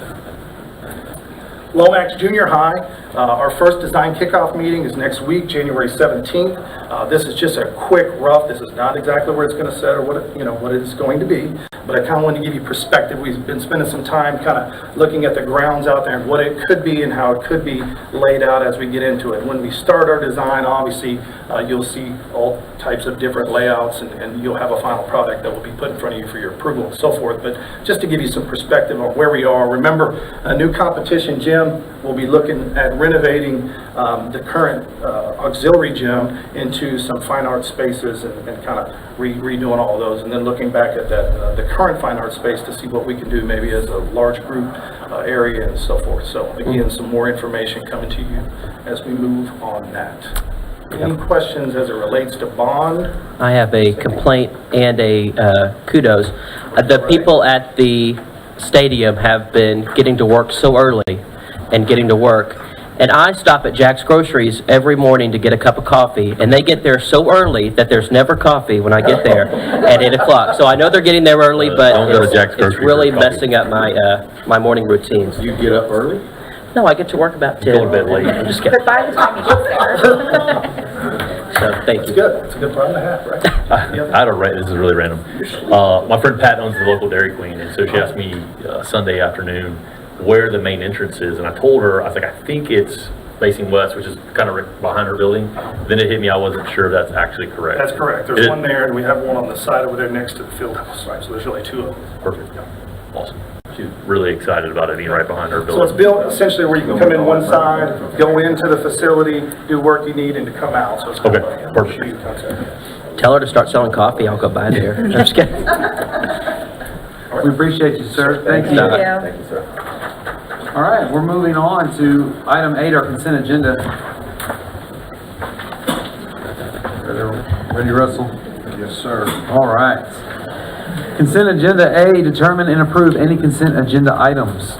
E: Lomax Junior High, our first design kickoff meeting is next week, January 17th. This is just a quick rough. This is not exactly where it's going to set or what it's going to be, but I kind of want to give you perspective. We've been spending some time kind of looking at the grounds out there and what it could be and how it could be laid out as we get into it. When we start our design, obviously, you'll see all types of different layouts, and you'll have a final product that will be put in front of you for your approval and so forth. But just to give you some perspective on where we are, remember, a new competition gym. We'll be looking at renovating the current auxiliary gym into some fine art spaces and kind of redoing all of those, and then looking back at that the current fine art space to see what we can do maybe as a large group area and so forth. So again, some more information coming to you as we move on that. Any questions as it relates to bond?
Q: I have a complaint and a kudos. The people at the stadium have been getting to work so early and getting to work. And I stop at Jack's Groceries every morning to get a cup of coffee, and they get there so early that there's never coffee when I get there at 8 o'clock. So I know they're getting there early, but
N: Don't go to Jack's
Q: it's
N: Groceries
Q: really
N: for coffee.
Q: messing up my my morning routines.
N: You get up early?
Q: No, I get to work about 10.
D: Going a bit late.
Q: I'm just kidding.
R: But by the time he gets there.
Q: So, thank
E: It's
Q: you.
E: good. It's a good problem to have, right?
D: I had a, this is really random. My friend Pat owns the local Dairy Queen, and so she asked me Sunday afternoon where the main entrance is, and I told her, I was like, I think it's facing west, which is kind of behind her building. Then it hit me, I wasn't sure if that's actually correct.
E: That's correct. There's one there, and we have one on the side over there next to the field house, right? So there's really two of them.
D: Perfect. Awesome. She's really excited about it being right behind her
E: So
D: building.
E: it's built essentially where you can come in one side, go into the facility, do work you need, and to come out. So it's kind of like a
D: perfect.
E: concept.
Q: Tell her to start selling coffee, I'll go buy it there. I'm just kidding.
A: We appreciate you, sir. Thank you.
E: Thank you, sir.
A: All right, we're moving on to item 8, our consent agenda. Ready, Russell?
S: Yes, sir.
A: All right. Consent agenda A, determine and approve any consent agenda items.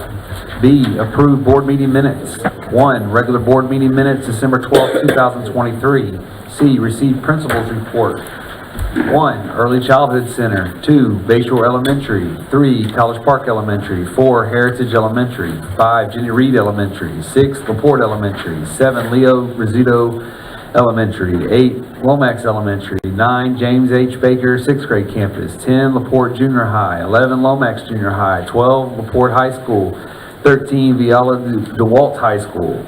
A: B, approve board meeting minutes. 1, regular board meeting minutes, December 12th, 2023. C, receive principal's report. 1, Early Childhood Center. 2, Bayshore Elementary. 3, College Park Elementary. 4, Heritage Elementary. 5, Jenny Reed Elementary. 6, LaPorte Elementary. 7, Leo Rizzuto Elementary. 8, Lomax Elementary. 9, James H. Baker 6th grade campus. 10, LaPorte Junior High. 11, Lomax Junior High. 12, LaPorte High School. 13, Viola DeWalt High School.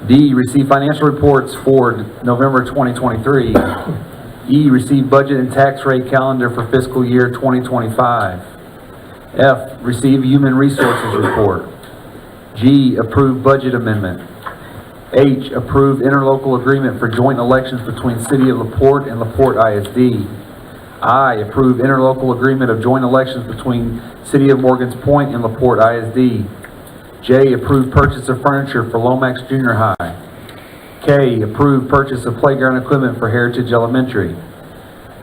A: D, receive financial reports for November 2023. E, receive budget and tax rate calendar for fiscal year 2025. F, receive human resources report. G, approve budget amendment. H, approve interlocal agreement for joint elections between City of LaPorte and LaPorte ISD. I, approve interlocal agreement of joint elections between City of Morgan's Point and LaPorte ISD. J, approve purchase of furniture for Lomax Junior High. K, approve purchase of playground equipment for Heritage Elementary.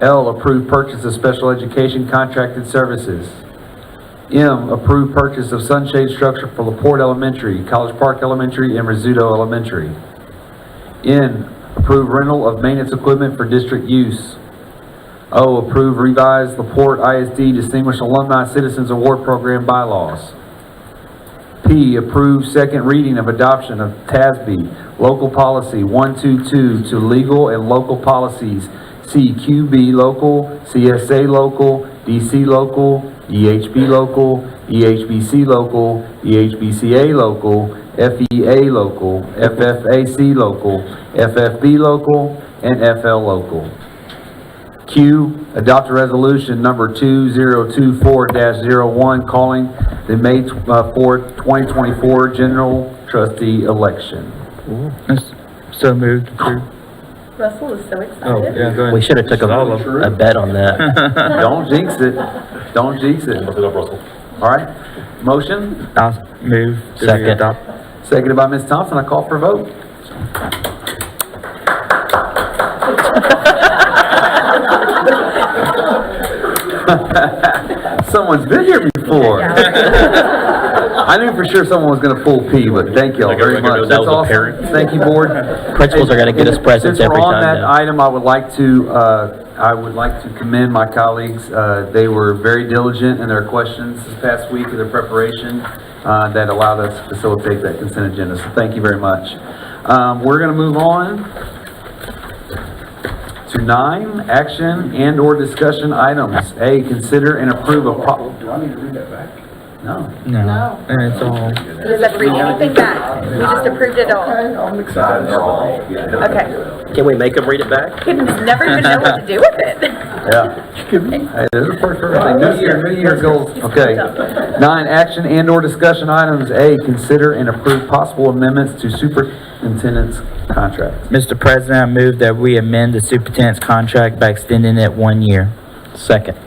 A: L, approve purchase of special education contracted services. M, approve purchase of sunshade structure for LaPorte Elementary, College Park Elementary, and Rizzuto Elementary. N, approve rental of maintenance equipment for district use. O, approve revised LaPorte ISD Distinguished Alumni Citizens Award Program bylaws. P, approve second reading of adoption of TASB Local Policy 122 to legal and local policies CQB local, CSA local, DC local, EHB local, EHBC local, EHBCA local, FEA local, FFAC local, FFB local, and FL local. Q, adopt a resolution number 2024-01 calling the May 4th, 2024 general trustee election.
P: So moved. Approved.
R: Russell is so excited.
P: Oh, yeah, go ahead.
Q: We should have took a bet on that.
A: Don't jinx it. Don't jinx it. All right. Motion?
P: I'll move. to
Q: Second.
P: adopt.
A: Seconded by Ms. Thompson. I call for a vote. Someone's been here before. I knew for sure someone was going to pull P, but thank y'all very much. That's awesome. Thank you, board.
Q: Principals are going to get us presents every
A: Since we're on
Q: time
A: that
Q: now.
A: item, I would like to commend my colleagues. They were very diligent in their questions this past week in their preparation that allowed us to facilitate that consent agenda. So thank you very much. We're going to move on to 9, action and/or discussion items. A, consider and approve a
S: Do I need to read that back?
A: No.
P: No. It's all.
R: Does that bring anything back? We just approved it all.
S: I'm excited.
R: Okay.
Q: Can we make them read it back?
R: Kids never even know what to do with it.
A: Yeah. Hey, there's a first thing. New year goals. Okay. 9, action and/or discussion items. A, consider and approve possible amendments to superintendent's contract.
P: Mr. President, I move that we amend the superintendent's contract by extending it 1 year.
Q: Second.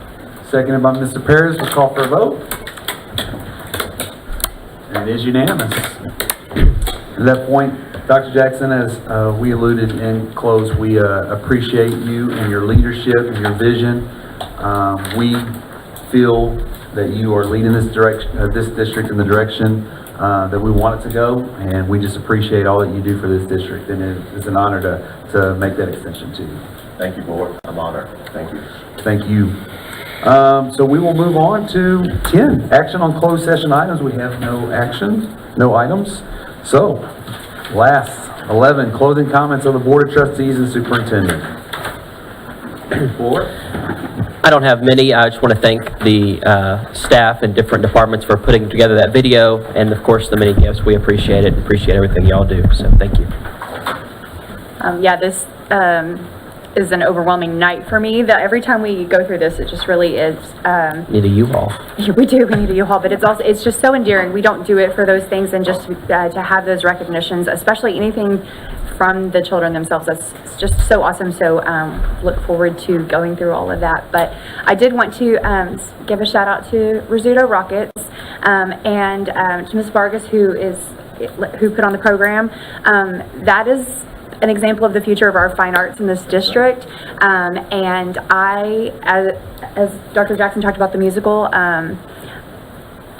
A: Seconded by Mr. Perez. We'll call for a vote. And it is unanimous. At that point, Dr. Jackson, as we alluded in close, we appreciate you and your leadership and your vision. We feel that you are leading this district in the direction that we want it to go, and we just appreciate all that you do for this district, and it's an honor to make that extension to you.
N: Thank you, board. I'm honored. Thank you.
A: Thank you. So we will move on to 10, action on closed session items. We have no actions, no items. So, last 11, closing comments of the Board of Trustees and Superintendent. Board?
Q: I don't have many. I just want to thank the staff and different departments for putting together that video, and of course the many gifts. We appreciate it and appreciate everything y'all do, so thank you.
R: Yeah, this is an overwhelming night for me. That every time we go through this, it just really is.
Q: Need a U-Haul.
R: Yeah, we need a U-Haul, but it's just so endearing. We don't do it for those things, and just to have those recognitions, especially anything from the children themselves, that's just so awesome. So look forward to going through all of that. But I did want to give a shout out to Rizzuto Rockets and to Ms. Vargas, who put on the program. That is an example of the future of our fine arts in this district. And I, as Dr. Jackson talked about the musical,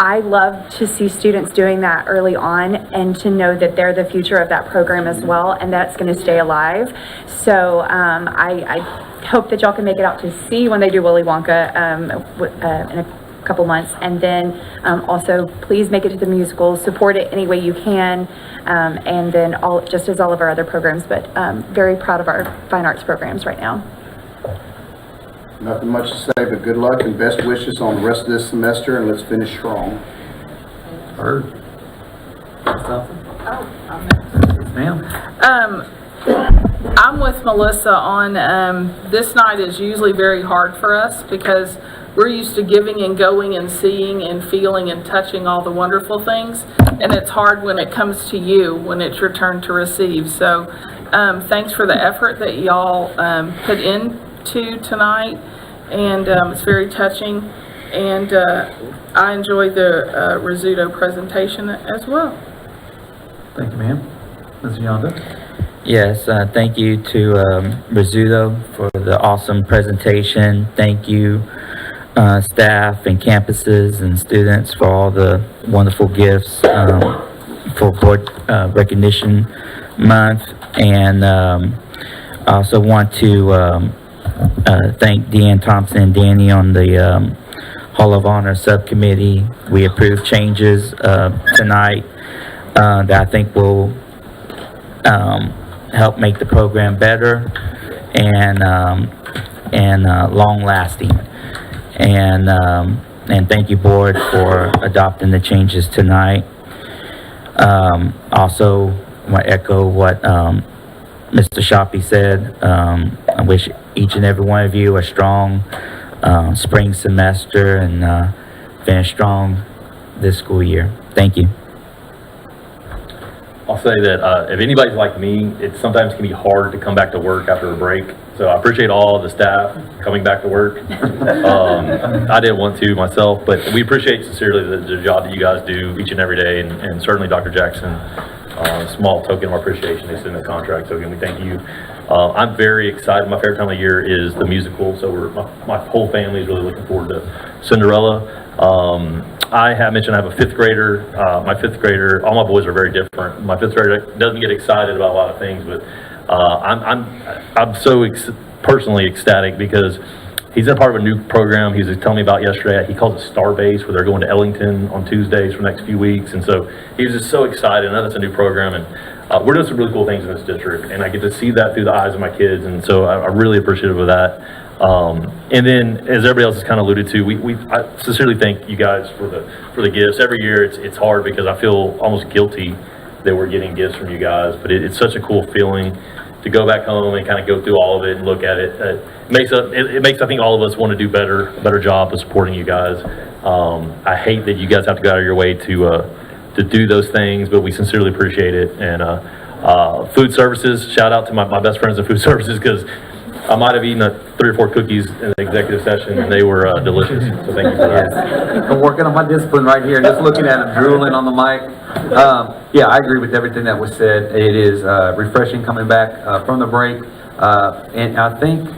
R: I love to see students doing that early on and to know that they're the future of that program as well, and that's going to stay alive. So I hope that y'all can make it out to see when they do Willy Wonka in a couple months, and then also please make it to the musical, support it any way you can, and then just as all of our other programs, but very proud of our fine arts programs right now.
S: Nothing much to say, but good luck and best wishes on the rest of this semester, and let's finish strong.
A: Heard. Yes, ma'am.
G: I'm with Melissa on this night is usually very hard for us because we're used to giving and going and seeing and feeling and touching all the wonderful things, and it's hard when it comes to you, when it's your turn to receive. So thanks for the effort that y'all put into tonight, and it's very touching, and I enjoyed the Rizzuto presentation as well.
A: Thank you, ma'am. Ms. Yonda?
P: Yes, thank you to Rizzuto for the awesome presentation. Thank you, staff and campuses and students, for all the wonderful gifts for Board Recognition Month. And I also want to thank Deanne Thompson and Danny on the Hall of Honor Subcommittee. We approved changes tonight that I think will help make the program better and long lasting. And thank you, board, for adopting the changes tonight. Also, I want to echo what Mr. Shoppy said. I wish each and every one of you a strong spring semester and finish strong this school year. Thank you.
D: I'll say that if anybody's like me, it sometimes can be hard to come back to work after a break. So I appreciate all the staff coming back to work. I didn't want to myself, but we appreciate sincerely the job that you guys do each and every day, and certainly Dr. Jackson, a small token of appreciation they send the contract. So again, we thank you. I'm very excited. My favorite time of year is the musical, so my whole family is really looking forward to Cinderella. I have mentioned I have a fifth grader. My fifth grader, all my boys are very different. My fifth grader doesn't get excited about a lot of things, but I'm so personally ecstatic because he's in a part of a new program he was telling me about yesterday. He calls it Starbase, where they're going to Ellington on Tuesdays for the next few weeks. And so he was just so excited. I know that's a new program, and we're doing some really cool things in this district, and I get to see that through the eyes of my kids, and so I'm really appreciative of that. And then, as everybody else has kind of alluded to, I sincerely thank you guys for the gifts. Every year it's hard because I feel almost guilty that we're getting gifts from you guys, but it's such a cool feeling to go back home and kind of go through all of it and look at it. It makes I think all of us want to do a better job of supporting you guys. I hate that you guys have to go out of your way to do those things, but we sincerely appreciate it. And food services, shout out to my best friends in food services, because I might have eaten 3 or 4 cookies in the executive session, and they were delicious. So thank you for that.
A: I'm working on my discipline right here, just looking at him drooling on the mic. Yeah, I agree with everything that was said. It is refreshing coming back from the break, and I think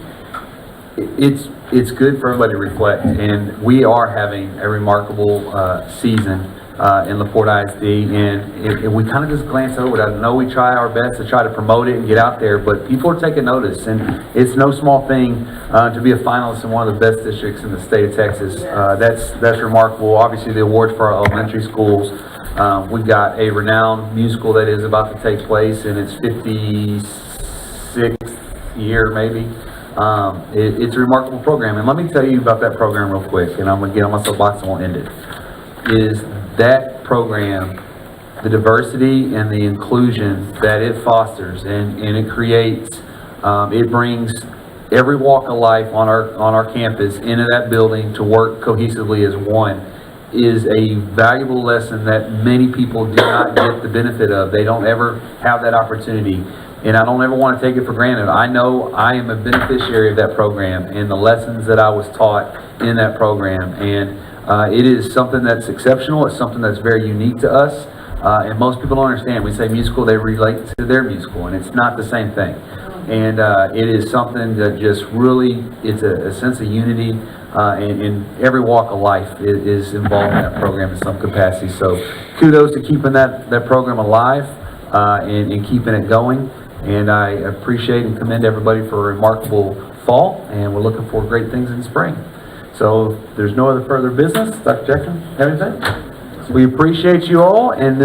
A: it's good for everybody to reflect. And we are having a remarkable season in the Porte ISD, and we kind of just glance over it. I know we try our best to try to promote it and get out there, but people are taking notice, and it's no small thing to be a finalist in one of the best districts in the state of Texas. That's remarkable. Obviously, the awards for our elementary schools We've got a renowned musical that is about to take place in its 56th year, maybe. It's a remarkable program, and let me tell you about that program real quick, and I'm gonna get on my soapbox and we'll end it. Is that program, the diversity and the inclusion that it fosters and it creates, it brings every walk of life on our campus into that building to work cohesively as one, is a valuable lesson that many people do not get the benefit of. They don't ever have that opportunity. And I don't ever want to take it for granted. I know I am a beneficiary of that program and the lessons that I was taught in that program. And it is something that's exceptional. It's something that's very unique to us. And most people don't understand. We say musical, they relate to their musical, and it's not the same thing. And it is something that just really, it's a sense of unity, and every walk of life is involved in that program in some capacity. So kudos to keeping that program alive and keeping it going. And I appreciate and commend everybody for a remarkable fall, and we're looking for great things in spring. So if there's no other further business, Dr. Jackson, have anything? We appreciate you all, and